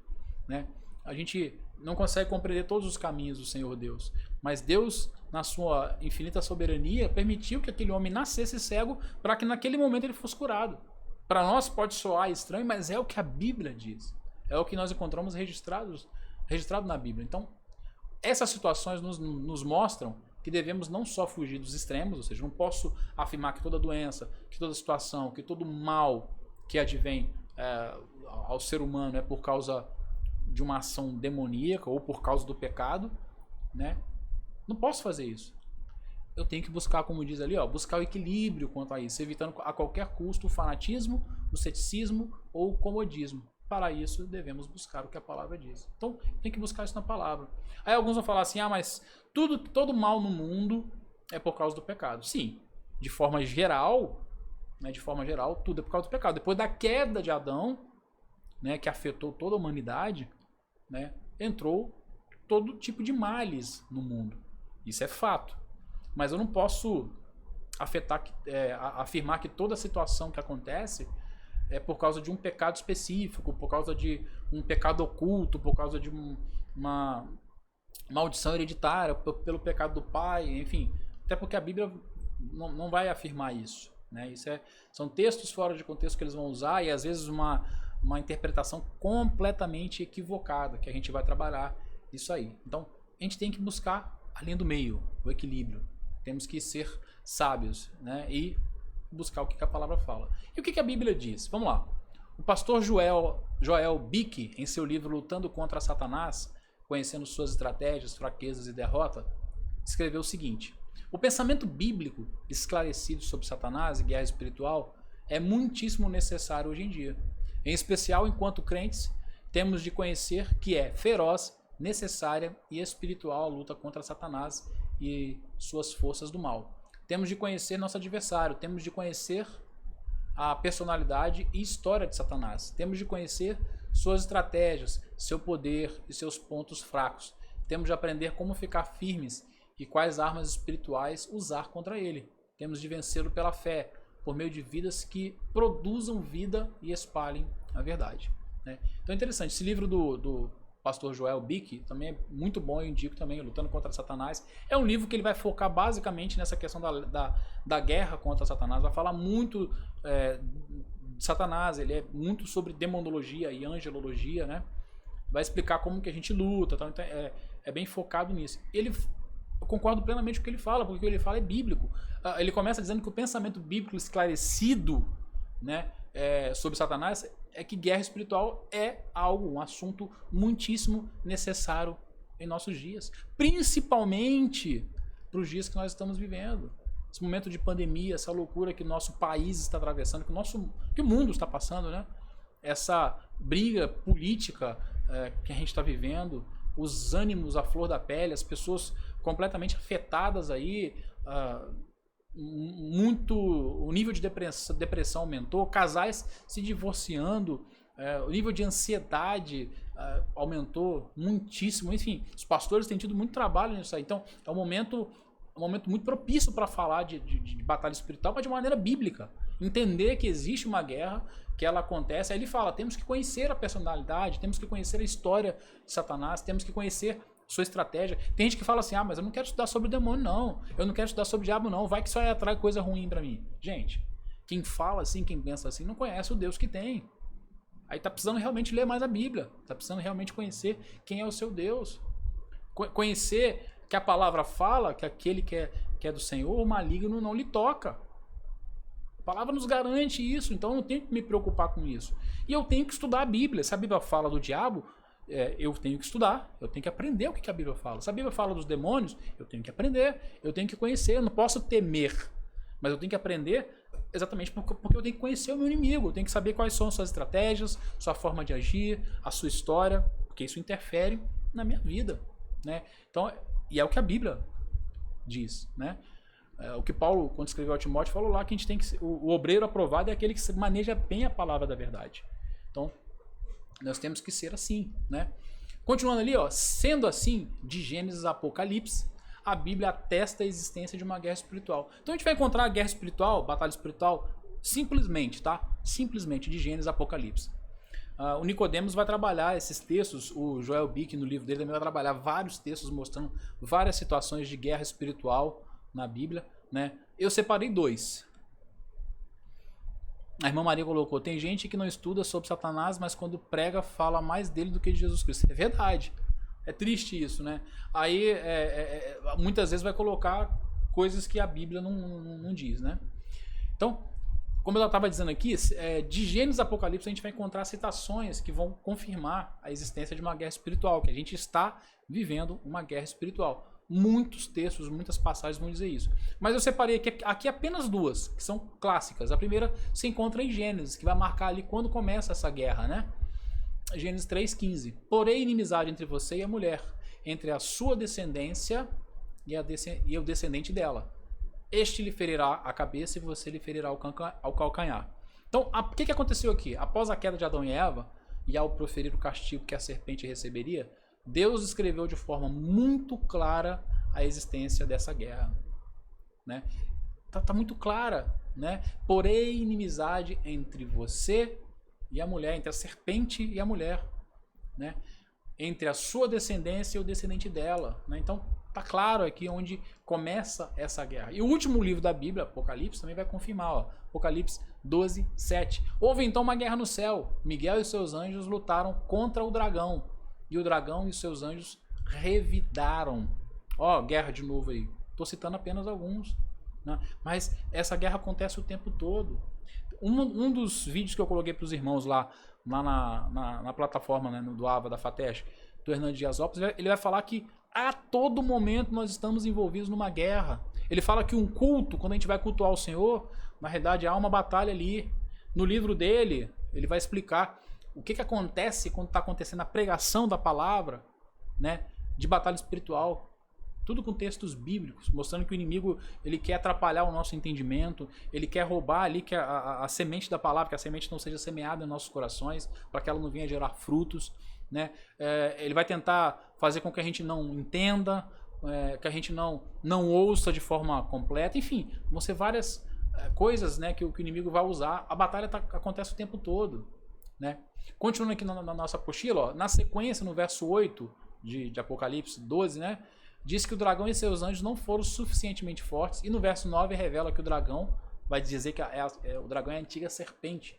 né? A gente não consegue compreender todos os caminhos do Senhor Deus, mas Deus, na sua infinita soberania, permitiu que aquele homem nascesse cego para que naquele momento ele fosse curado. Para nós pode soar estranho, mas é o que a Bíblia diz. É o que nós encontramos registrado na Bíblia. Então, essas situações nos mostram que devemos não só fugir dos extremos, ou seja, não posso afirmar que toda doença, que toda situação, que todo mal que advém ao ser humano é por causa de uma ação demoníaca ou por causa do pecado, né? Não posso fazer isso. Eu tenho que buscar, como diz ali, buscar o equilíbrio quanto a isso, evitando a qualquer custo o fanatismo, o ceticismo ou o comodismo. Para isso, devemos buscar o que a palavra diz. Então, tem que buscar isso na palavra. Aí alguns vão falar assim: mas todo mal no mundo é por causa do pecado. Sim, de forma geral, né, tudo é por causa do pecado. Depois da queda de Adão, né, que afetou toda a humanidade, né, entrou todo tipo de males no mundo. Isso é fato. Mas eu não posso afirmar que toda situação que acontece é por causa de um pecado específico, por causa de um pecado oculto, por causa de uma maldição hereditária, pelo pecado do pai, enfim. Até porque a Bíblia não vai afirmar isso, né? São textos fora de contexto que eles vão usar e às vezes uma interpretação completamente equivocada, que a gente vai trabalhar isso aí. Então, a gente tem que buscar a linha do meio, o equilíbrio. Temos que ser sábios, né? E buscar o que a palavra fala. E o que a Bíblia diz? Vamos lá. O pastor Joel Bick, em seu livro Lutando contra Satanás, conhecendo suas estratégias, fraquezas e derrota, escreveu o seguinte: o pensamento bíblico esclarecido sobre Satanás e guerra espiritual é muitíssimo necessário hoje em dia. Em especial, enquanto crentes, temos de conhecer que é feroz, necessária e espiritual a luta contra Satanás e suas forças do mal. Temos de conhecer nosso adversário, temos de conhecer a personalidade e história de Satanás. Temos de conhecer suas estratégias, seu poder e seus pontos fracos. Temos de aprender como ficar firmes e quais armas espirituais usar contra ele. Temos de vencê-lo pela fé, por meio de vidas que produzam vida e espalhem a verdade, né? Então é interessante, esse livro do pastor Joel Bick também é muito bom, eu indico também, Lutando contra Satanás. É um livro que ele vai focar basicamente nessa questão da guerra contra Satanás, vai falar muito de Satanás, ele é muito sobre demonologia e angelologia, né? Vai explicar como que a gente luta, então é bem focado nisso. Eu concordo plenamente com o que ele fala, porque o que ele fala é bíblico. Ele começa dizendo que o pensamento bíblico esclarecido, né, sobre Satanás é que guerra espiritual é um assunto muitíssimo necessário em nossos dias, principalmente para os dias que nós estamos vivendo. Esse momento de pandemia, essa loucura que o nosso país está atravessando, que o mundo está passando, né? Essa briga política que a gente está vivendo, os ânimos à flor da pele, as pessoas completamente afetadas aí, o nível de depressão aumentou, casais se divorciando, o nível de ansiedade aumentou muitíssimo. Enfim, os pastores têm tido muito trabalho nisso aí. Então, é um momento muito propício para falar de batalha espiritual, mas de maneira bíblica. Entender que existe uma guerra, que ela acontece. Aí ele fala, temos que conhecer a personalidade, temos que conhecer a história de Satanás, temos que conhecer sua estratégia. Tem gente que fala assim, mas eu não quero estudar sobre o demônio, não. Eu não quero estudar sobre o diabo, não. Vai que isso aí atrai coisa ruim para mim. Gente, quem fala assim, quem pensa assim, não conhece o Deus que tem. Aí tá precisando realmente ler mais a Bíblia. Tá precisando realmente conhecer quem é o seu Deus. Conhecer que a palavra fala que aquele que é do Senhor, o maligno não lhe toca. A palavra nos garante isso, então eu não tenho que me preocupar com isso. E eu tenho que estudar a Bíblia. Se a Bíblia fala do diabo, eu tenho que estudar, eu tenho que aprender o que a Bíblia fala. Se a Bíblia fala dos demônios, eu tenho que aprender, eu tenho que conhecer, eu não posso temer, mas eu tenho que aprender exatamente porque eu tenho que conhecer o meu inimigo, eu tenho que saber quais são suas estratégias, sua forma de agir, a sua história, porque isso interfere na minha vida, né? Então, e é o que a Bíblia diz, né? O que Paulo, quando escreveu ao Timóteo, falou lá que a gente tem que o obreiro aprovado é aquele que maneja bem a palavra da verdade. Então, nós temos que ser assim, né? Continuando ali, ó, sendo assim, de Gênesis a Apocalipse, a Bíblia atesta a existência de uma guerra espiritual. Então a gente vai encontrar a guerra espiritual, batalha espiritual, simplesmente, tá? Simplesmente de Gênesis a Apocalipse. O Nicodemos vai trabalhar esses textos, o Joel Bick no livro dele também vai trabalhar vários textos mostrando várias situações de guerra espiritual na Bíblia, né? Eu separei 2. A irmã Maria colocou, tem gente que não estuda sobre Satanás, mas quando prega fala mais dele do que de Jesus Cristo. É verdade. É triste isso, né? Aí muitas vezes vai colocar coisas que a Bíblia não diz, né? Então, como eu estava dizendo aqui, de Gênesis a Apocalipse a gente vai encontrar citações que vão confirmar a existência de uma guerra espiritual, que a gente está vivendo uma guerra espiritual. Muitos textos, muitas passagens vão dizer isso. Mas eu separei aqui apenas 2, que são clássicas. A primeira se encontra em Gênesis, que vai marcar ali quando começa essa guerra, né? Gênesis 3,15. Porém, inimizade entre você e a mulher, entre a sua descendência e o descendente dela. Este lhe ferirá a cabeça e você lhe ferirá ao calcanhar. Então, o que aconteceu aqui? Após a queda de Adão e Eva, e ao proferir o castigo que a serpente receberia, Deus escreveu de forma muito clara a existência dessa guerra, né? Tá muito clara, né? Porém, inimizade entre você e a mulher, entre a serpente e a mulher, né? Entre a sua descendência e o descendente dela, né? Então, tá claro aqui onde começa essa guerra. E o último livro da Bíblia, Apocalipse, também vai confirmar, ó, Apocalipse 12, 7. Houve então uma guerra no céu. Miguel e seus anjos lutaram contra o dragão. E o dragão e os seus anjos revidaram. Ó, guerra de novo aí. Tô citando apenas alguns, né? Mas essa guerra acontece o tempo todo. Um dos vídeos que eu coloquei para os irmãos lá na plataforma, né, do AVA, da FATESC, do Hernandes Dias Lopes, ele vai falar que a todo momento nós estamos envolvidos numa guerra. Ele fala que um culto, quando a gente vai cultuar o Senhor, na realidade há uma batalha ali. No livro dele, ele vai explicar o que acontece quando está acontecendo a pregação da palavra, né, de batalha espiritual. Tudo com textos bíblicos, mostrando que o inimigo ele quer atrapalhar o nosso entendimento, ele quer roubar ali que a semente da palavra, que a semente não seja semeada em nossos corações, para que ela não venha gerar frutos, né? Ele vai tentar fazer com que a gente não entenda, que a gente não ouça de forma completa, enfim, vão ser várias coisas, né, que o inimigo vai usar. A batalha acontece o tempo todo, né? Continuando aqui na nossa apostila, ó, na sequência, no verso 8 de Apocalipse 12, né? Diz que o dragão e seus anjos não foram suficientemente fortes. E no verso 9 revela que o dragão, vai dizer que o dragão é a antiga serpente,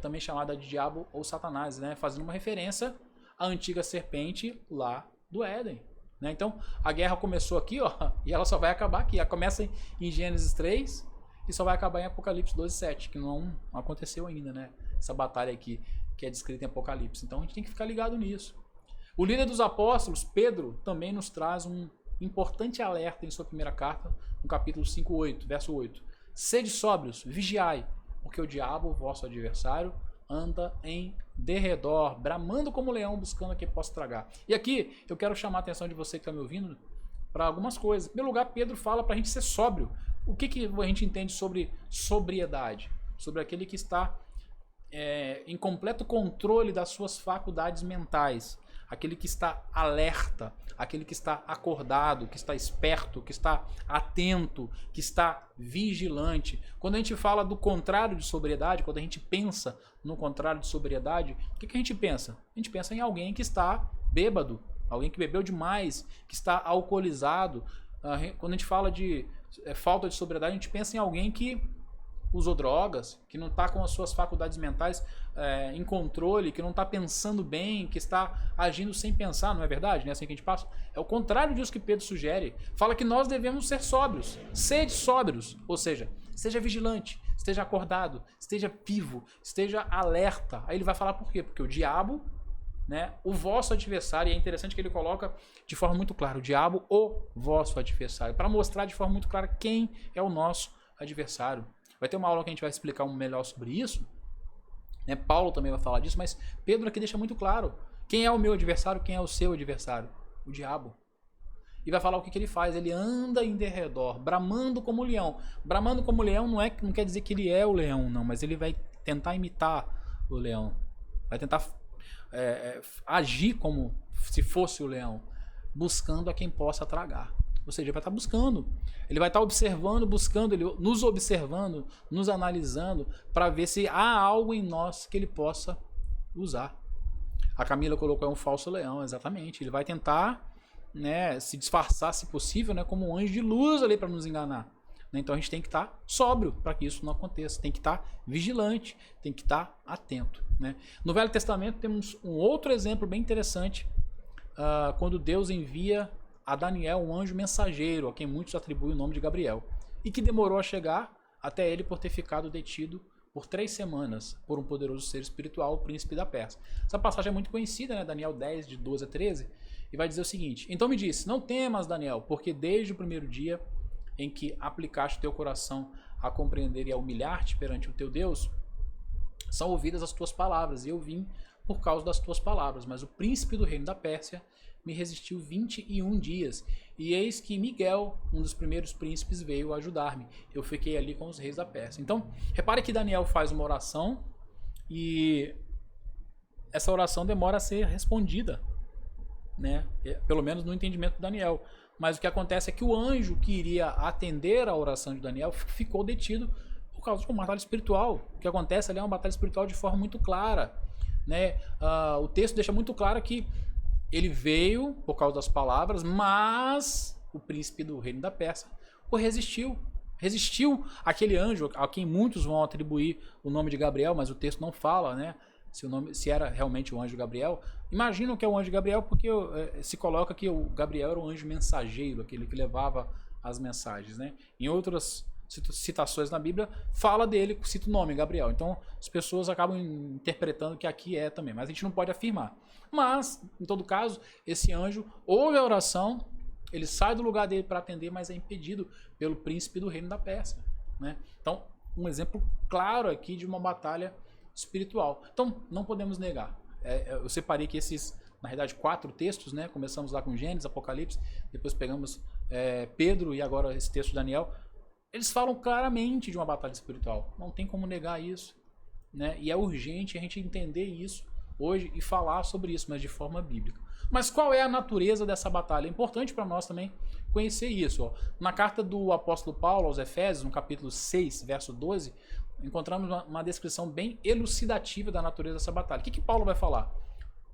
também chamada de diabo ou Satanás, né? Fazendo uma referência à antiga serpente lá do Éden, né? Então a guerra começou aqui, ó, e ela só vai acabar aqui. Ela começa em Gênesis 3 e só vai acabar em Apocalipse 12, 7, que não aconteceu ainda, né? Essa batalha aqui que é descrita em Apocalipse. Então a gente tem que ficar ligado nisso. O líder dos apóstolos, Pedro, também nos traz um importante alerta em sua primeira carta, no capítulo 5:8, verso 8. Sede sóbrios, vigiai, porque o diabo, vosso adversário, anda em derredor, bramando como leão, buscando a quem possa tragar. E aqui eu quero chamar a atenção de você que está me ouvindo para algumas coisas. Em primeiro lugar, Pedro fala para a gente ser sóbrio. O que a gente entende sobre sobriedade? Sobre aquele que está em completo controle das suas faculdades mentais. Aquele que está alerta, aquele que está acordado, que está esperto, que está atento, que está vigilante. Quando a gente fala do contrário de sobriedade, quando a gente pensa no contrário de sobriedade, o que a gente pensa? A gente pensa em alguém que está bêbado, alguém que bebeu demais, que está alcoolizado. Quando a gente fala de falta de sobriedade, a gente pensa em alguém que usou drogas, que não está com as suas faculdades mentais em controle, que não está pensando bem, que está agindo sem pensar, não é verdade? Não é assim que a gente passa? É o contrário disso que Pedro sugere. Fala que nós devemos ser sóbrios, sede sóbrios, ou seja, esteja vigilante, esteja acordado, esteja vivo, esteja alerta. Aí ele vai falar por quê? Porque o diabo, né, o vosso adversário, e é interessante que ele coloca de forma muito clara, o diabo, o vosso adversário, para mostrar de forma muito clara quem é o nosso adversário. Vai ter uma aula que a gente vai explicar melhor sobre isso, né? Paulo também vai falar disso, mas Pedro aqui deixa muito claro quem é o meu adversário, quem é o seu adversário, o diabo. E vai falar o que ele faz, ele anda em derredor, bramando como leão. Bramando como leão não quer dizer que ele é o leão, não, mas ele vai tentar imitar o leão, vai tentar agir como se fosse o leão, buscando a quem possa tragar. Ou seja, ele vai estar buscando, ele vai estar observando, buscando, ele nos observando, nos analisando, para ver se há algo em nós que ele possa usar. A Camila colocou um falso leão, exatamente. Ele vai tentar, né, se disfarçar, se possível, né, como um anjo de luz ali para nos enganar. Então a gente tem que estar sóbrio para que isso não aconteça, tem que estar vigilante, tem que estar atento. Né? No Velho Testamento temos um outro exemplo bem interessante, quando Deus envia a Daniel um anjo mensageiro, a quem muitos atribuem o nome de Gabriel, e que demorou a chegar até ele por ter ficado detido por 3 semanas por um poderoso ser espiritual, o príncipe da Pérsia. Essa passagem é muito conhecida, né? Daniel 10, de 12 a 13, e vai dizer o seguinte: então me disse, não temas, Daniel, porque desde o primeiro dia em que aplicaste o teu coração a compreender e a humilhar-te perante o teu Deus, são ouvidas as tuas palavras, e eu vim por causa das tuas palavras, mas o príncipe do reino da Pérsia me resistiu 21 dias, e eis que Miguel, um dos primeiros príncipes, veio ajudar-me. Eu fiquei ali com os reis da Pérsia. Então, repare que Daniel faz uma oração, e essa oração demora a ser respondida, né? Pelo menos no entendimento de Daniel. Mas o que acontece é que o anjo que iria atender a oração de Daniel ficou detido por causa de uma batalha espiritual. O que acontece ali é uma batalha espiritual de forma muito clara, né? O texto deixa muito claro que ele veio por causa das palavras, mas o príncipe do reino da Pérsia o resistiu. Resistiu aquele anjo a quem muitos vão atribuir o nome de Gabriel, mas o texto não fala, né, se era realmente o anjo Gabriel. Imaginam que é o anjo Gabriel porque se coloca que o Gabriel era o anjo mensageiro, aquele que levava as mensagens. Né? Em outras citações na Bíblia, fala dele, cita o nome, Gabriel. Então as pessoas acabam interpretando que aqui é também, mas a gente não pode afirmar. Mas, em todo caso, esse anjo ouve a oração, ele sai do lugar dele para atender, mas é impedido pelo príncipe do reino da Pérsia. Né? Então, um exemplo claro aqui de uma batalha espiritual. Então, não podemos negar. Eu separei aqui esses, na realidade, 4 textos, né? Começamos lá com Gênesis, Apocalipse, depois pegamos Pedro e agora esse texto de Daniel. Eles falam claramente de uma batalha espiritual. Não tem como negar isso. Né? E é urgente a gente entender isso hoje e falar sobre isso, mas de forma bíblica. Mas qual é a natureza dessa batalha? É importante para nós também conhecer isso. Ó. Na carta do apóstolo Paulo aos Efésios, no capítulo 6, verso 12, encontramos uma descrição bem elucidativa da natureza dessa batalha. O que Paulo vai falar?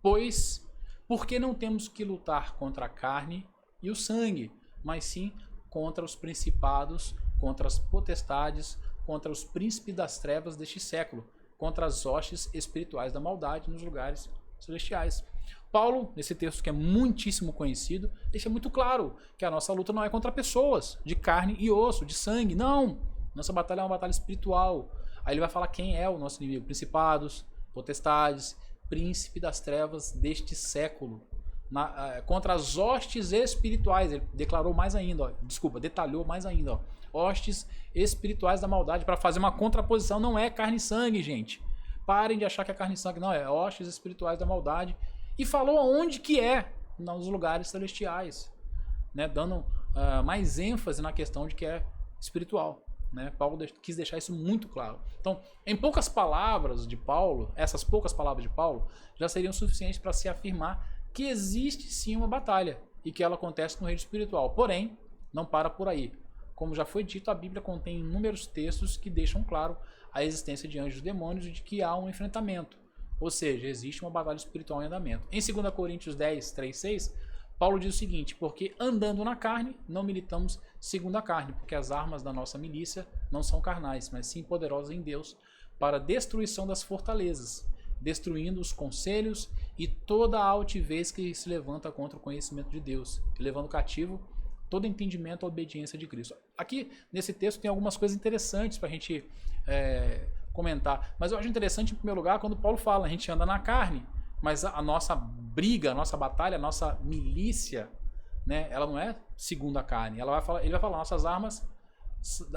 Pois, porque não temos que lutar contra a carne e o sangue, mas sim contra os principados, contra as potestades, contra os príncipes das trevas deste século, contra as hostes espirituais da maldade nos lugares celestiais. Paulo, nesse texto que é muitíssimo conhecido, deixa muito claro que a nossa luta não é contra pessoas de carne e osso, de sangue, não. Nossa batalha é uma batalha espiritual. Aí ele vai falar quem é o nosso inimigo: principados, potestades, príncipe das trevas deste século. contra as hostes espirituais. Ele declarou mais ainda, detalhou mais ainda, hostes espirituais da maldade, para fazer uma contraposição. Não é carne e sangue, gente. Parem de achar que é carne e sangue. Não, é hostes espirituais da maldade. E falou aonde que é, nos lugares celestiais, né? Dando mais ênfase na questão de que é espiritual, né? Paulo quis deixar isso muito claro. Então, em poucas palavras de Paulo, essas poucas palavras de Paulo já seriam suficientes para se afirmar que existe sim uma batalha e que ela acontece no reino espiritual. Porém, não para por aí. Como já foi dito, a Bíblia contém inúmeros textos que deixam claro a existência de anjos e demônios e de que há um enfrentamento. Ou seja, existe uma batalha espiritual em andamento. Em 2 Coríntios 10, 3, 6, Paulo diz o seguinte: porque andando na carne, não militamos segundo a carne, porque as armas da nossa milícia não são carnais, mas sim poderosas em Deus para a destruição das fortalezas, destruindo os conselhos e toda a altivez que se levanta contra o conhecimento de Deus, e levando cativo todo entendimento à obediência de Cristo. Aqui, nesse texto, tem algumas coisas interessantes para a gente comentar, mas eu acho interessante, em primeiro lugar, quando Paulo fala, a gente anda na carne, mas a nossa briga, a nossa batalha, a nossa milícia, né, ela não é segundo a carne. Ele vai falar, nossas armas,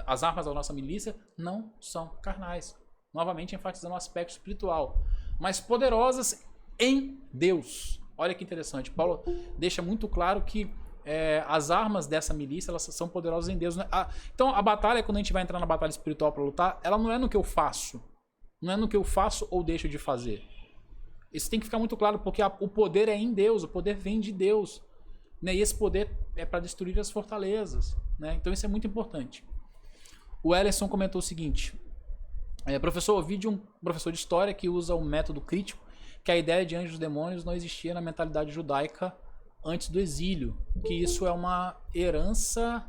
as armas da nossa milícia não são carnais. Novamente enfatizando o aspecto espiritual, mas poderosas em Deus. Olha que interessante. Paulo deixa muito claro que as armas dessa milícia, elas são poderosas em Deus. Então a batalha, quando a gente vai entrar na batalha espiritual para lutar, ela não é no que eu faço. Não é no que eu faço ou deixo de fazer. Isso tem que ficar muito claro, porque o poder é em Deus, o poder vem de Deus, né? E esse poder é para destruir as fortalezas, né? Então isso é muito importante. O Ellison comentou o seguinte: professor, ouvi de um professor de história que usa o método crítico, que a ideia de anjos e demônios não existia na mentalidade judaica antes do exílio, que isso é uma herança...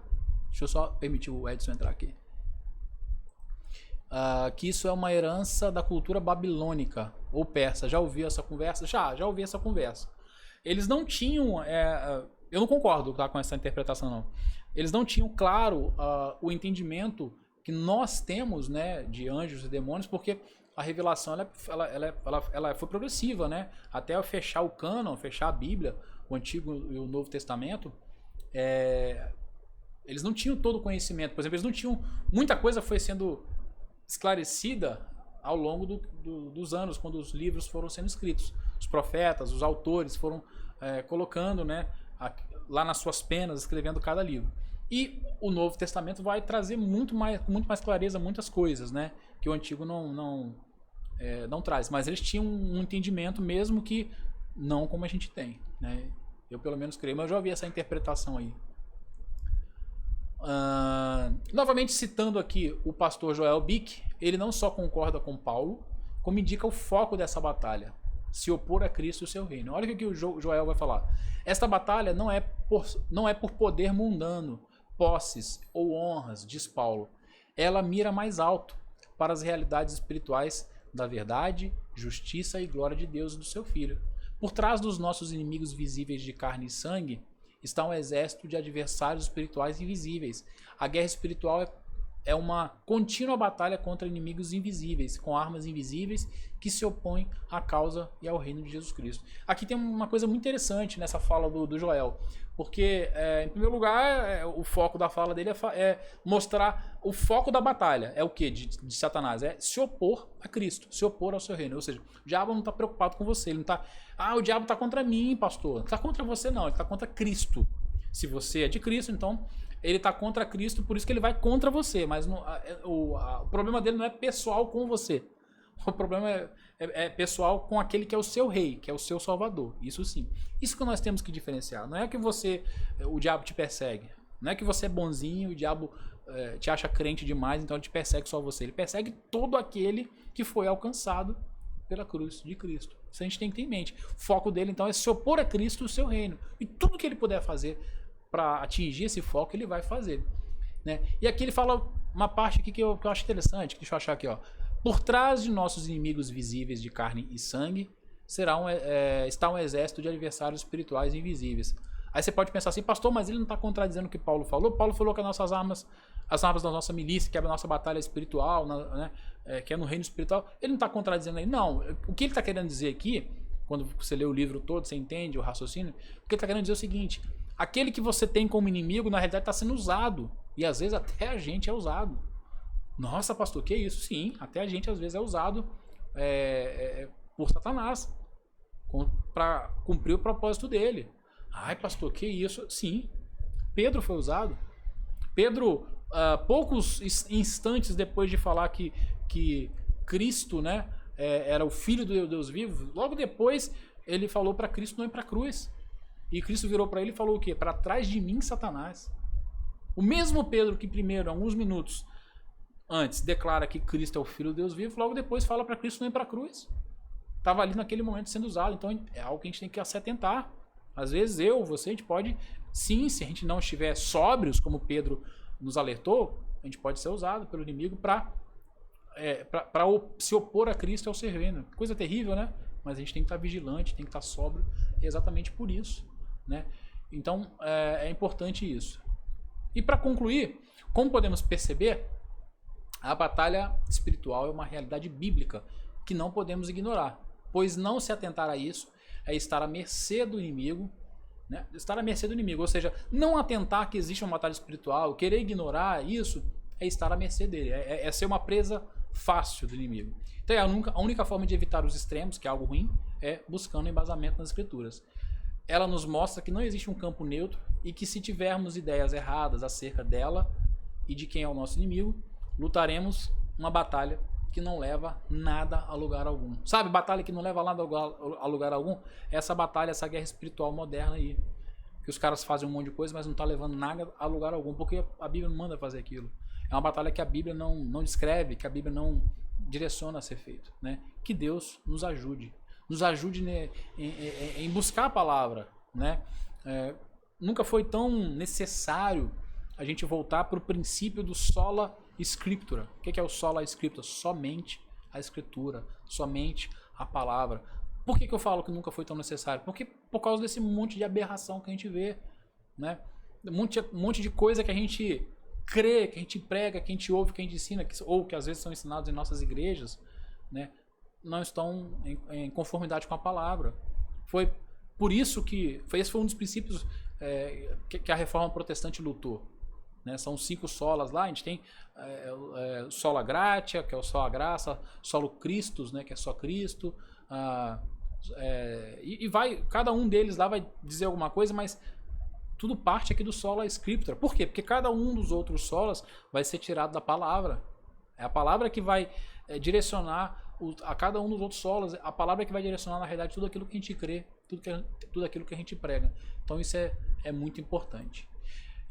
Deixa eu só permitir o Edson entrar aqui. Que isso é uma herança da cultura babilônica ou persa. Já ouviu essa conversa? Já ouvi essa conversa. Eles não tinham... eu não concordo, tá, com essa interpretação, não. Eles não tinham, claro, o entendimento que nós temos, né, de anjos e demônios, porque a revelação ela foi progressiva, né? Até fechar o cânon, fechar a Bíblia, o Antigo e o Novo Testamento, eles não tinham todo o conhecimento. Por exemplo, eles não tinham... Muita coisa foi sendo esclarecida ao longo dos anos, quando os livros foram sendo escritos. Os profetas, os autores foram colocando, né, lá nas suas penas, escrevendo cada livro. E o Novo Testamento vai trazer com muito mais clareza muitas coisas, né, que o Antigo não traz. Mas eles tinham um entendimento, mesmo que não como a gente tem, né? Eu pelo menos creio, mas eu já ouvi essa interpretação aí. Novamente citando aqui o pastor Joel Bick, ele não só concorda com Paulo, como indica o foco dessa batalha: se opor a Cristo e o seu reino. Olha o que o Joel vai falar. Esta batalha não é por poder mundano, posses ou honras, diz Paulo. Ela mira mais alto, para as realidades espirituais da verdade, justiça e glória de Deus e do seu Filho. Por trás dos nossos inimigos visíveis de carne e sangue está um exército de adversários espirituais invisíveis. A guerra espiritual é uma contínua batalha contra inimigos invisíveis, com armas invisíveis que se opõem à causa e ao reino de Jesus Cristo. Aqui tem uma coisa muito interessante nessa fala do Joel, porque, em primeiro lugar, o foco da fala dele é mostrar o foco da batalha. É o que de Satanás? É se opor a Cristo, se opor ao seu reino. Ou seja, o diabo não está preocupado com você, ele não está... o diabo está contra mim, pastor. Não está contra você, não, ele está contra Cristo. Se você é de Cristo, então... ele está contra Cristo, por isso que ele vai contra você. Mas o problema dele não é pessoal com você. O problema é pessoal com aquele que é o seu rei, que é o seu salvador. Isso sim. Isso que nós temos que diferenciar. Não é que o diabo te persegue. Não é que você é bonzinho, o diabo te acha crente demais, então ele te persegue só você. Ele persegue todo aquele que foi alcançado pela cruz de Cristo. Isso a gente tem que ter em mente. O foco dele, então, é se opor a Cristo e o seu reino. E tudo que ele puder fazer para atingir esse foco, ele vai fazer, né? E aqui ele fala uma parte aqui que eu acho interessante, deixa eu achar aqui, ó. Por trás de nossos inimigos visíveis de carne e sangue está um exército de adversários espirituais invisíveis. Aí você pode pensar assim, pastor, mas ele não está contradizendo o que Paulo falou? Paulo falou que as armas da nossa milícia, que é a nossa batalha espiritual, né, que é no reino espiritual, ele não está contradizendo aí. Não, o que ele está querendo dizer aqui, quando você lê o livro todo, você entende o raciocínio, porque ele está querendo dizer o seguinte: aquele que você tem como inimigo, na realidade está sendo usado, e às vezes até a gente é usado. Nossa, pastor, que isso? Sim, até a gente às vezes é usado por Satanás para cumprir o propósito dele. Ai, pastor, que isso? Sim, Pedro foi usado. Pedro, poucos instantes depois de falar que Cristo, né, era o Filho do Deus vivo, logo depois ele falou para Cristo não ir para a cruz. E Cristo virou para ele e falou o quê? Para trás de mim, Satanás. O mesmo Pedro que primeiro, alguns minutos antes, declara que Cristo é o Filho do Deus vivo, logo depois fala para Cristo não ir para a cruz. Estava ali naquele momento sendo usado. Então é algo que a gente tem que se atentar. Às vezes você, a gente pode, sim, se a gente não estiver sóbrios, como Pedro nos alertou, a gente pode ser usado pelo inimigo para se opor a Cristo e ao servindo. Coisa terrível, né? Mas a gente tem que estar vigilante, tem que estar sóbrio, exatamente por isso, né? Então é importante isso. E para concluir, como podemos perceber, a batalha espiritual é uma realidade bíblica que não podemos ignorar, pois não se atentar a isso é estar à mercê do inimigo, né? Estar à mercê do inimigo, ou seja, não atentar que existe uma batalha espiritual, querer ignorar isso, é estar à mercê dele, é ser uma presa fácil do inimigo. Então a única forma de evitar os extremos, que é algo ruim, é buscando embasamento nas escrituras. Ela nos mostra que não existe um campo neutro e que se tivermos ideias erradas acerca dela e de quem é o nosso inimigo, lutaremos uma batalha que não leva nada a lugar algum. Sabe, batalha que não leva nada a lugar algum? Essa batalha, essa guerra espiritual moderna aí. Que os caras fazem um monte de coisa, mas não está levando nada a lugar algum, porque a Bíblia não manda fazer aquilo. É uma batalha que a Bíblia não descreve, que a Bíblia não direciona a ser feito, né? Que Deus nos ajude. Nos ajude em buscar a palavra, né? Nunca foi tão necessário a gente voltar para o princípio do sola scriptura. O que é o sola scriptura? Somente a escritura, somente a palavra. Por que eu falo que nunca foi tão necessário? Porque por causa desse monte de aberração que a gente vê, né? Um monte de coisa que a gente crê, que a gente prega, que a gente ouve, que a gente ensina, ou que às vezes são ensinados em nossas igrejas, né? Não estão em conformidade com a palavra. Foi por isso que esse foi um dos princípios que a reforma protestante lutou, né? São 5 solas lá. A gente tem sola gratia, que é o só a graça, solo Christus, né, que é só Cristo, cada um deles lá vai dizer alguma coisa, mas tudo parte aqui do sola scriptura. Por quê? Porque cada um dos outros solas vai ser tirado da palavra. É a palavra que vai direcionar a cada um dos outros solas. A palavra que vai direcionar, na realidade, tudo aquilo que a gente crê, tudo aquilo que a gente prega. Então isso é muito importante.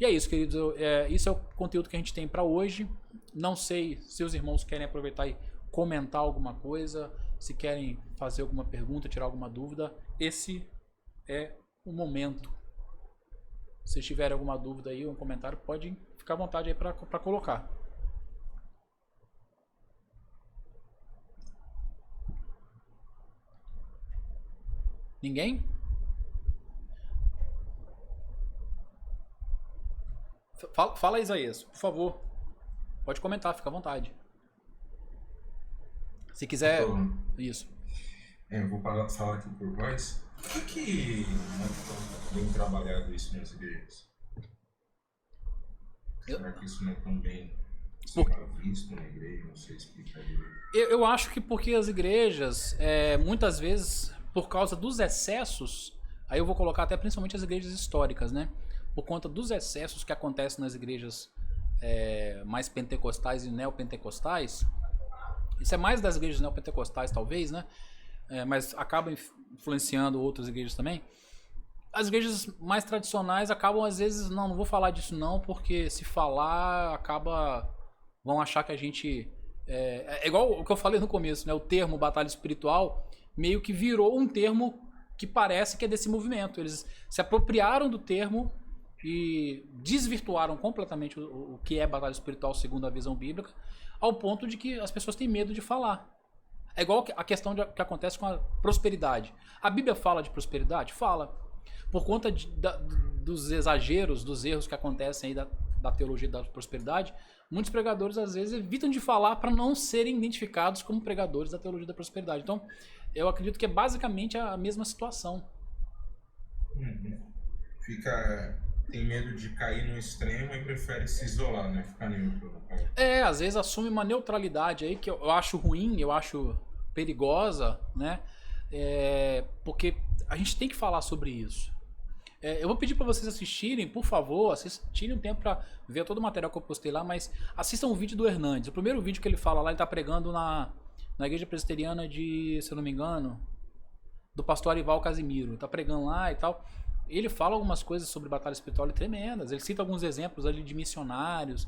E é isso, queridos. Isso é o conteúdo que a gente tem para hoje. Não sei se os irmãos querem aproveitar e comentar alguma coisa, se querem fazer alguma pergunta, tirar alguma dúvida. Esse é o momento. Se tiverem alguma dúvida aí, um comentário, pode ficar à vontade aí para colocar. Ninguém? Fala, Isaías, por favor. Pode comentar, fica à vontade. Se quiser. Isso. Eu vou falar aqui por voz. Por que não bem trabalhado isso nas igrejas? Será que isso não é tão bem visto na igreja? Não sei explicar direito. Eu acho que porque as igrejas, muitas vezes, por causa dos excessos, aí eu vou colocar até principalmente as igrejas históricas, né? Por conta dos excessos que acontecem nas igrejas mais pentecostais e neopentecostais. Isso é mais das igrejas neopentecostais, talvez, né? Mas acaba influenciando outras igrejas também. As igrejas mais tradicionais acabam, às vezes, não vou falar disso não, porque se falar, vão achar que a gente... É igual o que eu falei no começo, né? O termo batalha espiritual meio que virou um termo que parece que é desse movimento. Eles se apropriaram do termo e desvirtuaram completamente o que é batalha espiritual segundo a visão bíblica, ao ponto de que as pessoas têm medo de falar. É igual a questão que acontece com a prosperidade. A Bíblia fala de prosperidade? Fala. Por conta dos exageros, dos erros que acontecem aí da teologia da prosperidade, muitos pregadores às vezes evitam de falar para não serem identificados como pregadores da teologia da prosperidade. Então, eu acredito que é basicamente a mesma situação. Tem medo de cair no extremo e prefere se isolar, né? Ficar neutro. Às vezes assume uma neutralidade aí que eu acho ruim, eu acho perigosa, né? Porque a gente tem que falar sobre isso. Eu vou pedir para vocês assistirem, por favor, tirem um tempo para ver todo o material que eu postei lá, mas assistam o vídeo do Hernandes. O primeiro vídeo que ele fala lá, ele tá pregando na igreja presbiteriana de, se eu não me engano, do pastor Arival Casimiro. Ele tá pregando lá e tal. Ele fala algumas coisas sobre batalha espiritual tremendas. Ele cita alguns exemplos ali de missionários,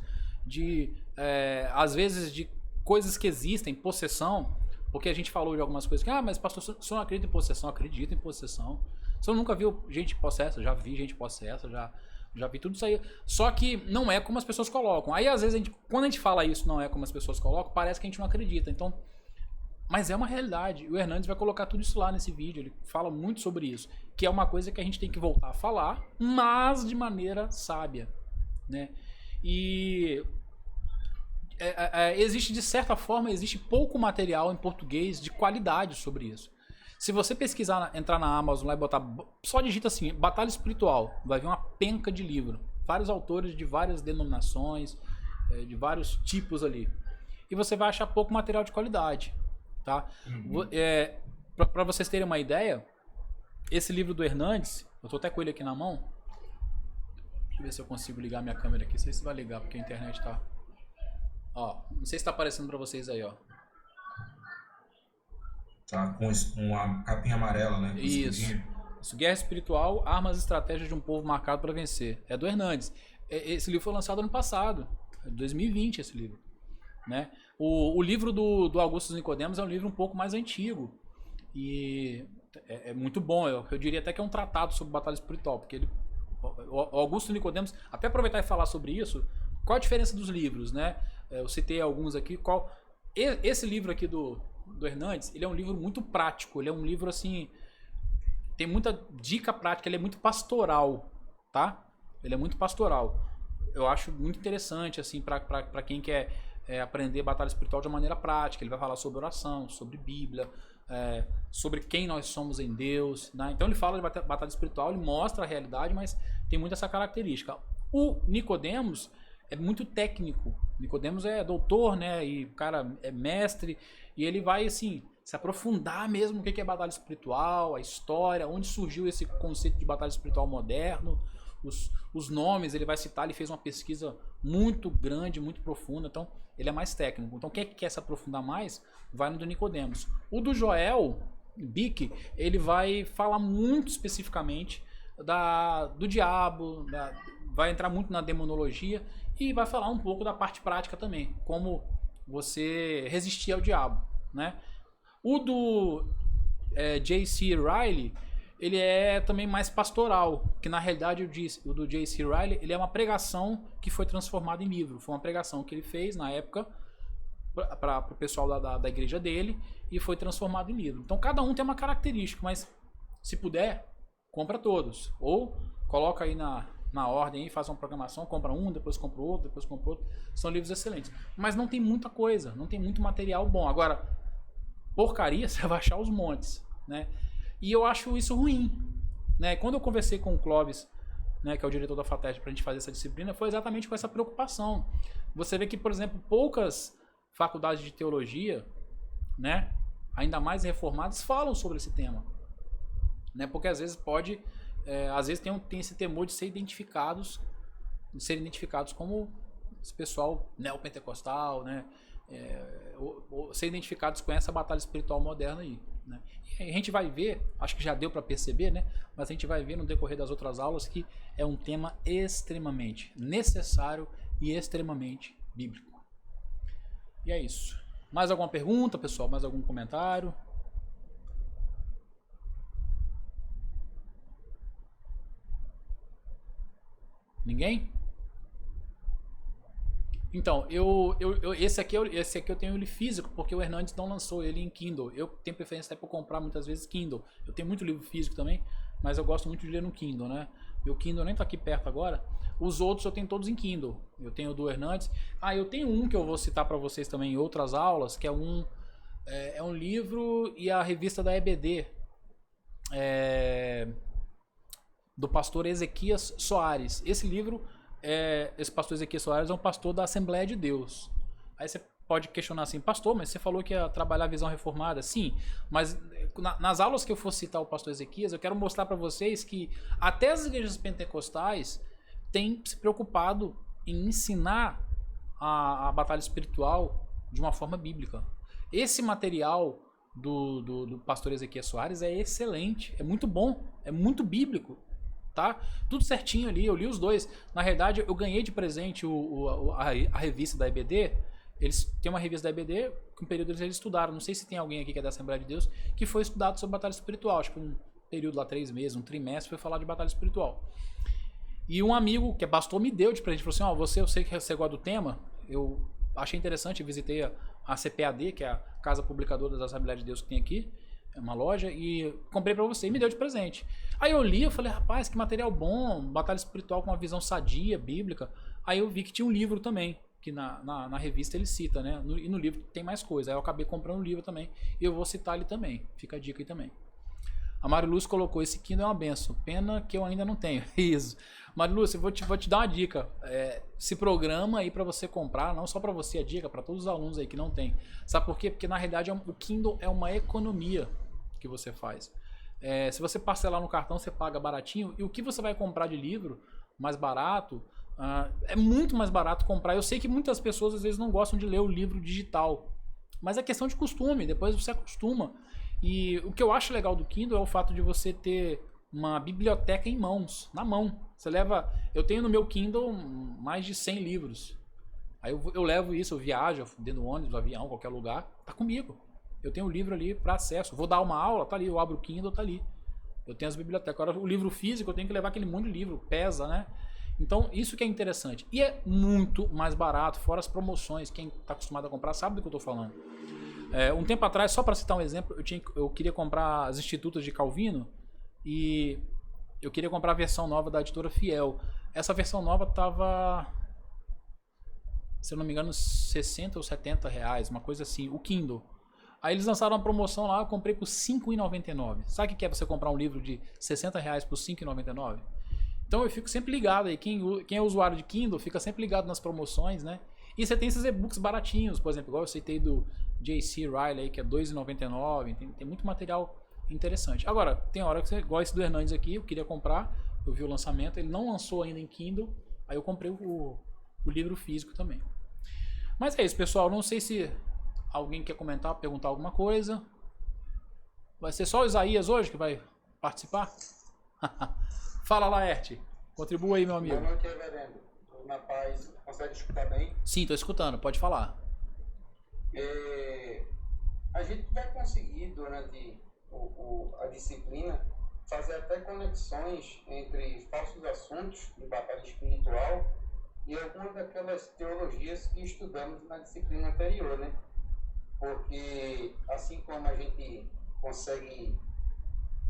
às vezes de coisas que existem, possessão, porque a gente falou de algumas coisas que, mas pastor, o senhor não acredita em possessão? Acredito em possessão. O senhor nunca viu gente possessa? Já vi gente possessa, já vi tudo isso aí. Só que não é como as pessoas colocam. Aí às vezes, quando a gente fala isso não é como as pessoas colocam, parece que a gente não acredita. Então, mas é uma realidade. O Hernandes vai colocar tudo isso lá nesse vídeo. Ele fala muito sobre isso. Que é uma coisa que a gente tem que voltar a falar, mas de maneira sábia, né? E existe, de certa forma, existe pouco material em português de qualidade sobre isso. Se você pesquisar, entrar na Amazon lá e botar, só digita assim, batalha espiritual, vai vir uma penca de livro. Vários autores de várias denominações, de vários tipos ali. E você vai achar pouco material de qualidade, tá? Para vocês terem uma ideia, esse livro do Hernandes, eu tô até com ele aqui na mão. Deixa eu ver se eu consigo ligar minha câmera aqui. Não sei se vai ligar, porque a internet tá... Ó, não sei se tá aparecendo para vocês aí, ó. Tá com uma capinha amarela, né? Isso. Guerra Espiritual, Armas e Estratégias de um Povo Marcado para Vencer. É do Hernandes. Esse livro foi lançado ano passado, 2020 esse livro, né? O livro do Augusto Nicodemos é um livro um pouco mais antigo e é muito bom. Eu diria até que é um tratado sobre batalha espiritual, porque o Augusto Nicodemos, até aproveitar e falar sobre isso, qual a diferença dos livros, né? Eu citei alguns aqui. Esse livro aqui do Hernandes, ele é um livro muito prático, ele é um livro assim, tem muita dica prática, ele é muito pastoral, tá? Ele é muito pastoral. Eu acho muito interessante assim para quem quer aprender batalha espiritual de uma maneira prática. Ele vai falar sobre oração, sobre Bíblia, sobre quem nós somos em Deus, né? Então ele fala de batalha espiritual, ele mostra a realidade, mas tem muito essa característica. O Nicodemos é muito técnico. Nicodemos é doutor, né? E o cara é mestre. E ele vai, assim, se aprofundar mesmo no que é batalha espiritual, a história, onde surgiu esse conceito de batalha espiritual moderno, os nomes, ele vai citar, ele fez uma pesquisa muito grande, muito profunda, então ele é mais técnico. Então quem quer se aprofundar mais, vai no do Nicodemos. O do Joel Bick, ele vai falar muito especificamente do diabo, vai entrar muito na demonologia e vai falar um pouco da parte prática também, como você resistir ao diabo, né? O do J.C. Ryle, ele é também mais pastoral, que na realidade o do J.C. Ryle, ele é uma pregação que foi transformada em livro. Foi uma pregação que ele fez na época para o pessoal da igreja dele e foi transformado em livro. Então cada um tem uma característica, mas se puder, compra todos. Ou coloca aí na ordem, faz uma programação, compra um, depois compra outro, depois compra outro. São livros excelentes. Mas não tem muita coisa, não tem muito material bom. Agora, porcaria, você vai achar os montes, né? E eu acho isso ruim, né? Quando eu conversei com o Clóvis, né, que é o diretor da FATESP, pra gente fazer essa disciplina, foi exatamente com essa preocupação. Você vê que, por exemplo, poucas faculdades de teologia, né, ainda mais reformadas, falam sobre esse tema, né? Porque às vezes tem esse temor de serem identificados como esse pessoal neopentecostal, né? Ou ser identificados com essa batalha espiritual moderna aí, né? E a gente vai ver, acho que já deu para perceber, né? Mas a gente vai ver no decorrer das outras aulas que é um tema extremamente necessário e extremamente bíblico. E é isso. Mais alguma pergunta, pessoal? Mais algum comentário? Ninguém? Então, esse aqui eu tenho ele físico, porque o Hernandes não lançou ele em Kindle. Eu tenho preferência até por comprar muitas vezes Kindle. Eu tenho muito livro físico também, mas eu gosto muito de ler no Kindle, né? Meu Kindle nem tá aqui perto agora, Os outros eu tenho todos em Kindle. Eu tenho o do Hernandes. Eu tenho um que eu vou citar para vocês também em outras aulas, que é um livro e a revista da EBD, do pastor Ezequias Soares. Esse livro, esse pastor Ezequias Soares é um pastor da Assembleia de Deus. Aí você pode questionar assim, pastor, mas você falou que ia trabalhar a visão reformada. Sim, mas nas aulas que eu for citar o pastor Ezequias, eu quero mostrar para vocês que até as igrejas pentecostais têm se preocupado em ensinar a batalha espiritual de uma forma bíblica. Esse material do pastor Ezequias Soares é excelente, é muito bom, é muito bíblico, tá? Tudo certinho ali, eu li os dois. Na verdade, eu ganhei de presente a revista da EBD. Eles têm uma revista da EBD, que um período eles estudaram. Não sei se tem alguém aqui que é da Assembleia de Deus, que foi estudado sobre batalha espiritual. Acho que um período lá, 3 meses, um trimestre, foi falar de batalha espiritual. E um amigo, que é pastor, me deu de presente. Falou assim, eu sei que você gosta do tema. Eu achei interessante, visitei a CPAD, que é a Casa Publicadora da Assembleia de Deus que tem aqui. É uma loja, e comprei pra você e me deu de presente. Aí eu li, eu falei, rapaz, que material bom, batalha espiritual com uma visão sadia, bíblica. Aí eu vi que tinha um livro também, que na revista ele cita, né? E no livro tem mais coisa. Aí eu acabei comprando um livro também. E eu vou citar ele também. Fica a dica aí também. A Mariluz colocou, esse Kindle é uma benção. Pena que eu ainda não tenho. Isso. Mariluz, eu vou te dar uma dica. Se programa aí para você comprar, não só para você a dica, para todos os alunos aí que não tem. Sabe por quê? Porque na realidade o Kindle é uma economia que você faz. Se você parcelar no cartão, você paga baratinho. E o que você vai comprar de livro mais barato, é muito mais barato comprar. Eu sei que muitas pessoas às vezes não gostam de ler o livro digital, mas é questão de costume, depois você acostuma. E o que eu acho legal do Kindle é o fato de você ter uma biblioteca em mãos, na mão. Você leva, eu tenho no meu Kindle mais de 100 livros. Aí eu levo isso, eu viajo dentro do ônibus, do avião, qualquer lugar, tá comigo. Eu tenho o livro ali para acesso. Vou dar uma aula, tá ali, eu abro o Kindle, tá ali. Eu tenho as bibliotecas. Agora o livro físico eu tenho que levar aquele monte de livro, pesa, né? Então, isso que é interessante. E é muito mais barato, fora as promoções. Quem está acostumado a comprar sabe do que eu estou falando. Um tempo atrás, só para citar um exemplo, eu queria comprar as Institutas de Calvino e eu queria comprar a versão nova da editora Fiel. Essa versão nova estava, se eu não me engano, 60 ou 70 reais, uma coisa assim, o Kindle. Aí eles lançaram uma promoção lá, eu comprei por R$ 5,99. Sabe o que é você comprar um livro de 60 reais por R$ 5,99? Então eu fico sempre ligado aí, quem é usuário de Kindle fica sempre ligado nas promoções, né? E você tem esses e-books baratinhos, por exemplo, igual eu citei do J.C. Riley, que é R$ 2,99, tem muito material interessante. Agora, tem hora que você, igual esse do Hernandes aqui, eu queria comprar, eu vi o lançamento, ele não lançou ainda em Kindle, aí eu comprei o livro físico também. Mas é isso, pessoal, não sei se alguém quer comentar, perguntar alguma coisa. Vai ser só o Isaías hoje que vai participar? Fala, Laerte. Contribua aí, meu amigo. Boa noite, reverendo. Tudo na paz. Consegue escutar bem? Sim, estou escutando. Pode falar. A gente vai conseguir, durante a disciplina, fazer até conexões entre falsos assuntos de batalha espiritual e algumas daquelas teologias que estudamos na disciplina anterior, né? Porque, assim como a gente consegue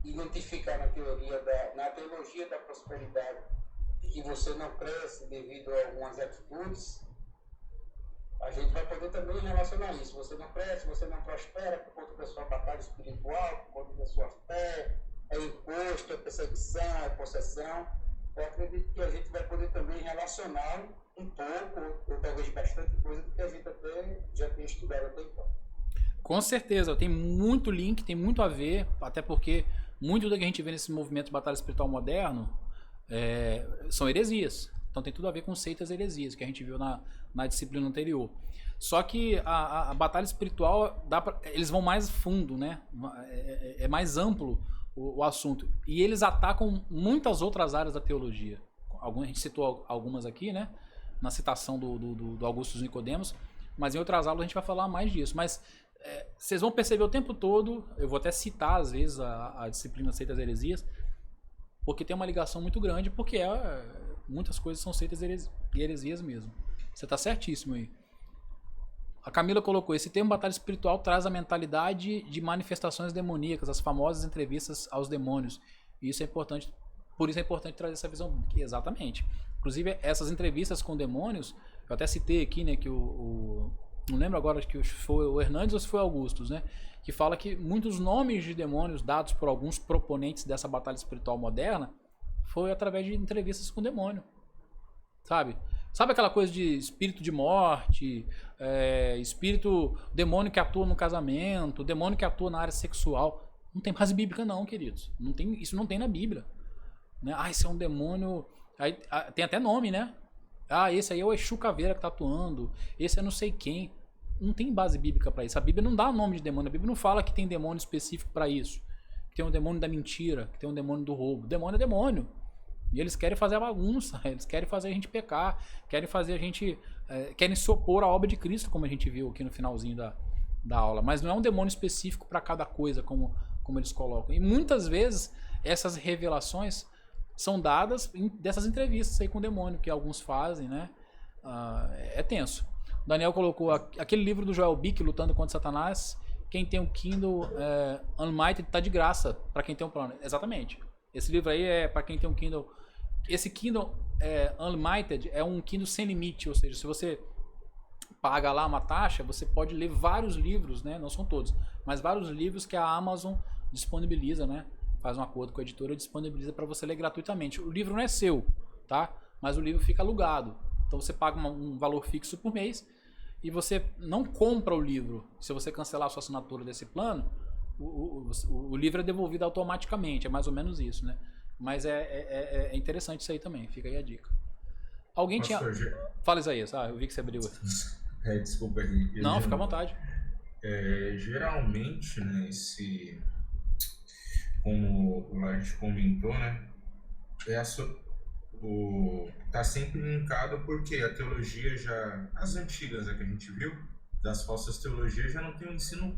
identificar na teologia da prosperidade que você não cresce devido a algumas atitudes, a gente vai poder também relacionar isso. Você não cresce, você não prospera por conta da sua batalha espiritual, por conta da sua fé, é imposto, é perseguição, é possessão. Eu acredito que a gente vai poder também relacionar um pouco, ou talvez bastante coisa, do que a gente até já tem estudado até então. Com certeza, tem muito link, tem muito a ver, até porque muito do que a gente vê nesse movimento de batalha espiritual moderno são heresias. Então tem tudo a ver com seitas heresias, que a gente viu na disciplina anterior. Só que a batalha espiritual, eles vão mais fundo, né? É mais amplo o assunto. E eles atacam muitas outras áreas da teologia. A gente citou algumas aqui, né? Na citação do Augusto dos Nicodemos, mas em outras aulas a gente vai falar mais disso. Mas vocês vão perceber o tempo todo, eu vou até citar às vezes a disciplina Seitas e Heresias, porque tem uma ligação muito grande, porque muitas coisas são seitas e heresias mesmo. Você está certíssimo aí. A Camila colocou, esse termo batalha espiritual traz a mentalidade de manifestações demoníacas, as famosas entrevistas aos demônios. E isso é importante, por isso é importante trazer essa visão. Exatamente. Inclusive, essas entrevistas com demônios, eu até citei aqui, né, que não lembro agora, acho que foi o Hernandes ou se foi o Augustus, né, que fala que muitos nomes de demônios dados por alguns proponentes dessa batalha espiritual moderna foi através de entrevistas com demônio, sabe? Sabe aquela coisa de espírito de morte, espírito, demônio que atua no casamento, demônio que atua na área sexual? Não tem base bíblica não, queridos. Isso não tem na Bíblia. Né? Esse é um demônio... Aí, tem até nome, né? Esse aí é o Exu Caveira que tá atuando. Esse é não sei quem. Não tem base bíblica para isso. A Bíblia não dá nome de demônio. A Bíblia não fala que tem demônio específico para isso. Que tem um demônio da mentira, que tem um demônio do roubo. Demônio é demônio. E eles querem fazer a bagunça, eles querem fazer a gente pecar, querem fazer a gente... querem se opor à obra de Cristo, como a gente viu aqui no finalzinho da aula. Mas não é um demônio específico para cada coisa, como eles colocam. E muitas vezes essas revelações são dadas dessas entrevistas aí com o demônio, que alguns fazem, né? É tenso. O Daniel colocou aquele livro do Joel Bick, Lutando contra Satanás. Quem tem um Kindle Unlimited tá de graça para quem tem um plano. Exatamente. Esse livro aí é para quem tem um Kindle. Esse Kindle Unlimited é um Kindle sem limite, ou seja, se você paga lá uma taxa, você pode ler vários livros, né? Não são todos, mas vários livros que a Amazon disponibiliza, né? Faz um acordo com a editora e disponibiliza para você ler gratuitamente. O livro não é seu, tá? Mas o livro fica alugado. Então você paga um valor fixo por mês e você não compra o livro. Se você cancelar a sua assinatura desse plano, o livro é devolvido automaticamente. É mais ou menos isso, né? Mas é interessante isso aí também. Fica aí a dica. Alguém Pastor, tinha... Fala, Isaías. Eu vi que você abriu. Desculpa aí. Não, fica à vontade. Geralmente, né, como o Lars comentou, né, tá sempre linkado porque a teologia as antigas, que a gente viu, das falsas teologias, já não tem um ensino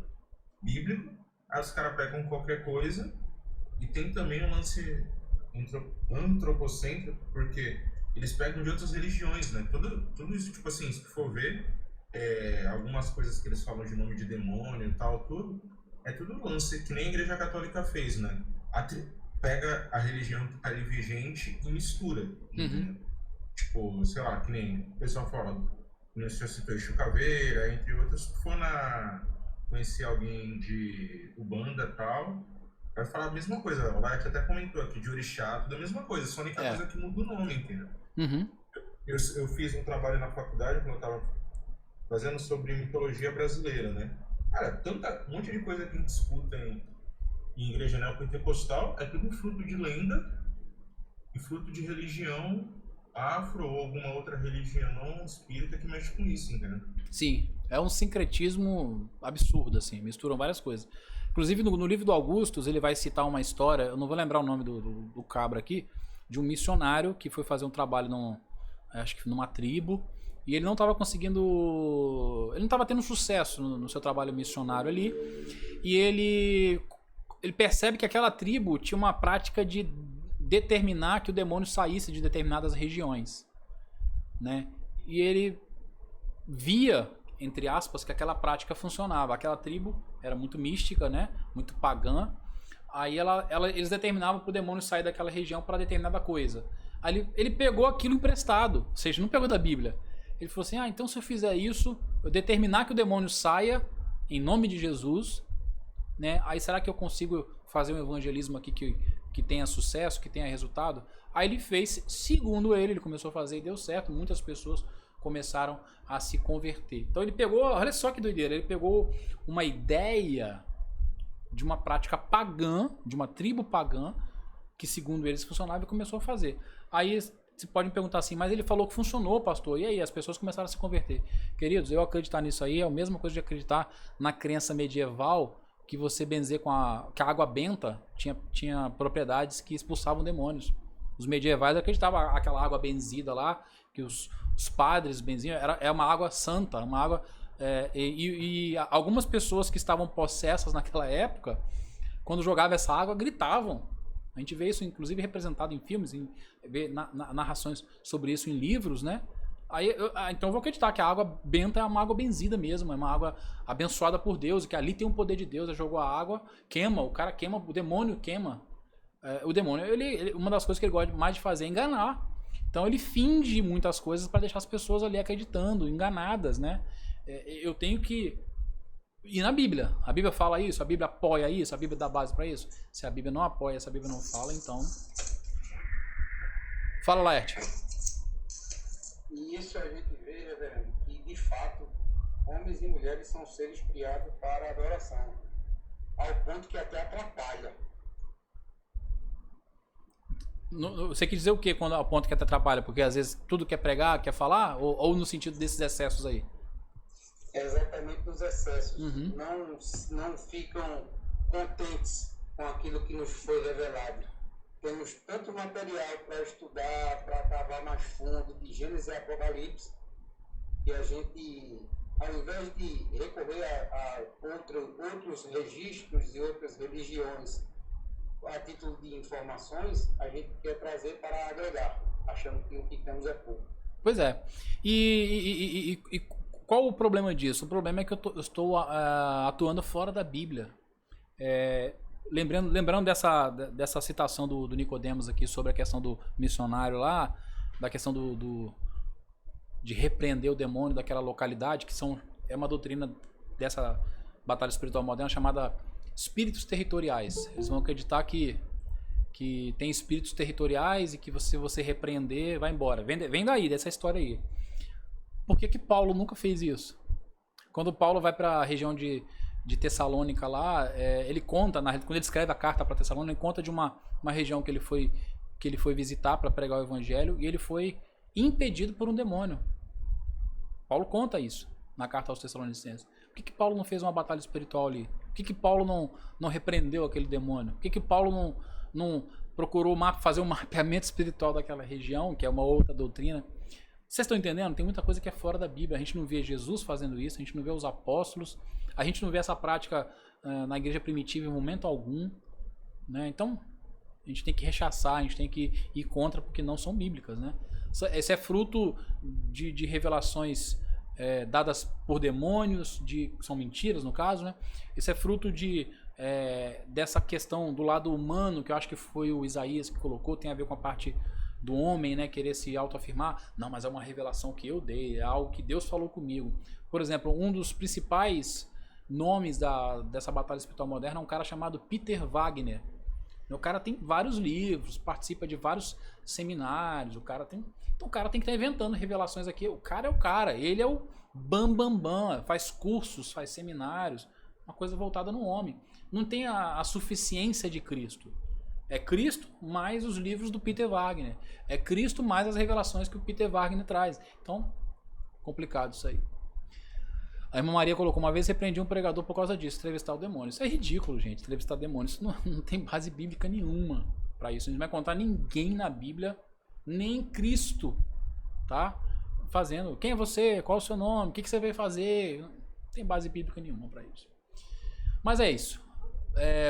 bíblico. Aí os caras pegam qualquer coisa. E tem também um lance antropocêntrico, porque eles pegam de outras religiões, né? Tudo isso, tipo assim, se for ver, algumas coisas que eles falam de nome de demônio e tal, é tudo lance que nem a Igreja Católica fez, né? Pega a religião que tá ali vigente e mistura. Uhum. Tipo, sei lá, que nem o pessoal fala, você citou Exu Caveira, entre outros, se for conhecer alguém de Ubanda e tal, vai falar a mesma coisa. O Light até comentou aqui de Orixá, tudo a mesma coisa, só a única coisa que muda o nome, entendeu? Uhum. Eu fiz um trabalho na faculdade, quando eu tava fazendo sobre mitologia brasileira, né? Cara, um monte de coisa que a gente escuta em igreja neopentecostal é tudo fruto de lenda e fruto de religião afro ou alguma outra religião espírita que mexe com isso, entendeu? Sim, é um sincretismo absurdo, assim, misturam várias coisas. Inclusive, no livro do Augustus, ele vai citar uma história, eu não vou lembrar o nome do cabra aqui, de um missionário que foi fazer um trabalho, acho que numa tribo, e ele não estava conseguindo... Ele não estava tendo sucesso no seu trabalho missionário ali, e ele percebe que aquela tribo tinha uma prática de determinar que o demônio saísse de determinadas regiões, né? E ele via, entre aspas, que aquela prática funcionava. Aquela tribo era muito mística, né? Muito pagã. Aí eles determinavam para o demônio sair daquela região para determinada coisa. Aí ele pegou aquilo emprestado, ou seja, não pegou da Bíblia. Ele falou assim, então se eu fizer isso, eu determinar que o demônio saia em nome de Jesus, né? Aí será que eu consigo fazer um evangelismo aqui que tenha sucesso, que tenha resultado? Aí ele fez, segundo ele começou a fazer e deu certo. Muitas pessoas começaram a se converter. Então ele pegou, olha só que doideira, ele pegou uma ideia de uma prática pagã, de uma tribo pagã, que segundo eles funcionava e começou a fazer. Aí você pode me perguntar assim, mas ele falou que funcionou, pastor, e aí as pessoas começaram a se converter. Queridos, eu acreditar nisso aí é a mesma coisa de acreditar na crença medieval que você benzer que a água benta tinha propriedades que expulsavam demônios. Os medievais acreditavam aquela água benzida lá, que os padres benziam, é uma água santa, uma água... E algumas pessoas que estavam possessas naquela época, quando jogavam essa água, gritavam. A gente vê isso, inclusive, representado em filmes, vê narrações sobre isso em livros, né? Então eu vou acreditar que a água benta é uma água benzida mesmo, é uma água abençoada por Deus, e que ali tem um poder de Deus. Ele jogou a água, queima, o cara queima, o demônio queima. O demônio, uma das coisas que ele gosta mais de fazer é enganar. Então ele finge muitas coisas para deixar as pessoas ali acreditando, enganadas, né? Eu tenho que ir na Bíblia. A Bíblia fala isso, a Bíblia apoia isso, a Bíblia dá base para isso. Se a Bíblia não apoia, se a Bíblia não fala, então... Fala, Laerte. E isso a gente vê, reverendo, que de fato homens e mulheres são seres criados para a adoração, ao ponto que até atrapalha. Você quer dizer o que quando aponta que até atrapalha? Porque às vezes tudo quer pregar, quer falar? Ou no sentido desses excessos aí? Exatamente nos excessos. Uhum. Não ficam contentes com aquilo que nos foi revelado. Temos tanto material para estudar, para cavar mais fundo, de Gênesis e Apocalipse, que a gente, ao invés de recorrer a outros registros e outras religiões a título de informações, a gente quer trazer para agregar, achando que o que temos é pouco. Pois é. E qual o problema disso? O problema é que eu estou atuando fora da Bíblia. Lembrando dessa citação do Nicodemos aqui sobre a questão do missionário lá, da questão de repreender o demônio daquela localidade, que é uma doutrina dessa batalha espiritual moderna chamada espíritos territoriais. Eles vão acreditar que tem espíritos territoriais e que se você repreender, vai embora. Vem daí, dessa história aí. Por que Paulo nunca fez isso? Quando Paulo vai para a região de Tessalônica lá, ele conta, quando ele escreve a carta para Tessalônica, ele conta de uma região que ele foi visitar para pregar o evangelho e ele foi impedido por um demônio. Paulo conta isso na carta aos Tessalonicenses. Por que Paulo não fez uma batalha espiritual ali? Por que Paulo não repreendeu aquele demônio? Por que Paulo não procurou fazer um mapeamento espiritual daquela região, que é uma outra doutrina? Vocês estão entendendo? Tem muita coisa que é fora da Bíblia. A gente não vê Jesus fazendo isso, a gente não vê os apóstolos, a gente não vê essa prática na igreja primitiva em momento algum, né? Então, a gente tem que rechaçar, a gente tem que ir contra porque não são bíblicas, né? Esse é fruto de revelações dadas por demônios, são mentiras no caso, né? Isso é fruto dessa questão do lado humano, que eu acho que foi o Isaías que colocou, tem a ver com a parte do homem, né, querer se autoafirmar. Não, mas é uma revelação que eu dei, é algo que Deus falou comigo. Por exemplo, um dos principais nomes dessa batalha espiritual moderna é um cara chamado Peter Wagner. O cara tem vários livros, participa de vários seminários, então o cara tem que estar inventando revelações aqui. O cara é o cara, ele é o bam, faz cursos, faz seminários, uma coisa voltada no homem. Não tem a suficiência de Cristo. É Cristo mais os livros do Peter Wagner. É Cristo mais as revelações que o Peter Wagner traz. Então, complicado isso aí. A irmã Maria colocou: uma vez repreendi um pregador por causa disso, entrevistar o demônio. Isso é ridículo, gente, entrevistar demônio. Isso não tem base bíblica nenhuma para isso. A gente não vai encontrar ninguém na Bíblia, nem Cristo, tá? Fazendo. Quem é você? Qual é o seu nome? O que você veio fazer? Não tem base bíblica nenhuma para isso. Mas é isso.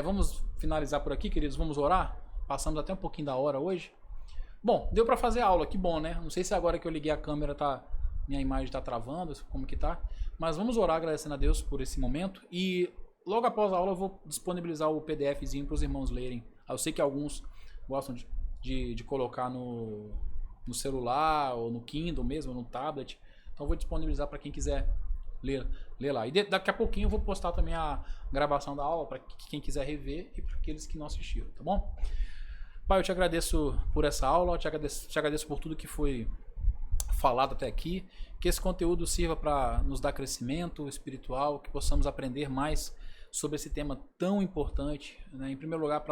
Vamos finalizar por aqui, queridos. Vamos orar. Passamos até um pouquinho da hora hoje. Bom, deu para fazer aula, que bom, né? Não sei se agora que eu liguei a câmera minha imagem está travando, como que tá. Mas vamos orar agradecendo a Deus por esse momento. E logo após a aula eu vou disponibilizar o PDFzinho para os irmãos lerem. Eu sei que alguns gostam de colocar no celular, ou no Kindle mesmo, ou no tablet. Então eu vou disponibilizar para quem quiser ler lá. E daqui a pouquinho eu vou postar também a gravação da aula para quem quiser rever e para aqueles que não assistiram, tá bom? Pai, eu te agradeço por essa aula, te agradeço por tudo que foi falado até aqui, que esse conteúdo sirva para nos dar crescimento espiritual, que possamos aprender mais sobre esse tema tão importante, né? Em primeiro lugar,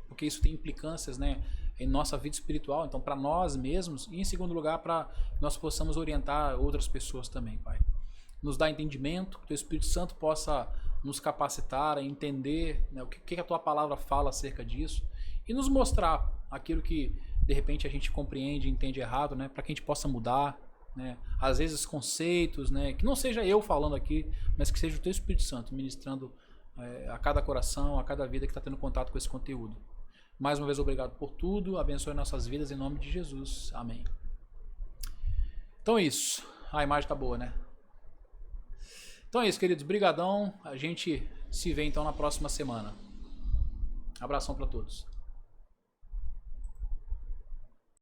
porque isso tem implicâncias, né, em nossa vida espiritual, então para nós mesmos, e em segundo lugar, para nós possamos orientar outras pessoas também, Pai. Nos dá entendimento, que o Teu Espírito Santo possa nos capacitar a entender, né, o que a Tua Palavra fala acerca disso, e nos mostrar aquilo que de repente a gente compreende e entende errado, né, para que a gente possa mudar, né, às vezes conceitos, né, que não seja eu falando aqui, mas que seja o Teu Espírito Santo ministrando a cada coração, a cada vida que está tendo contato com esse conteúdo. Mais uma vez, obrigado por tudo, abençoe nossas vidas em nome de Jesus, amém. Então é isso, a imagem está boa, né? Então é isso, queridos, brigadão, a gente se vê então na próxima semana. Abração para todos.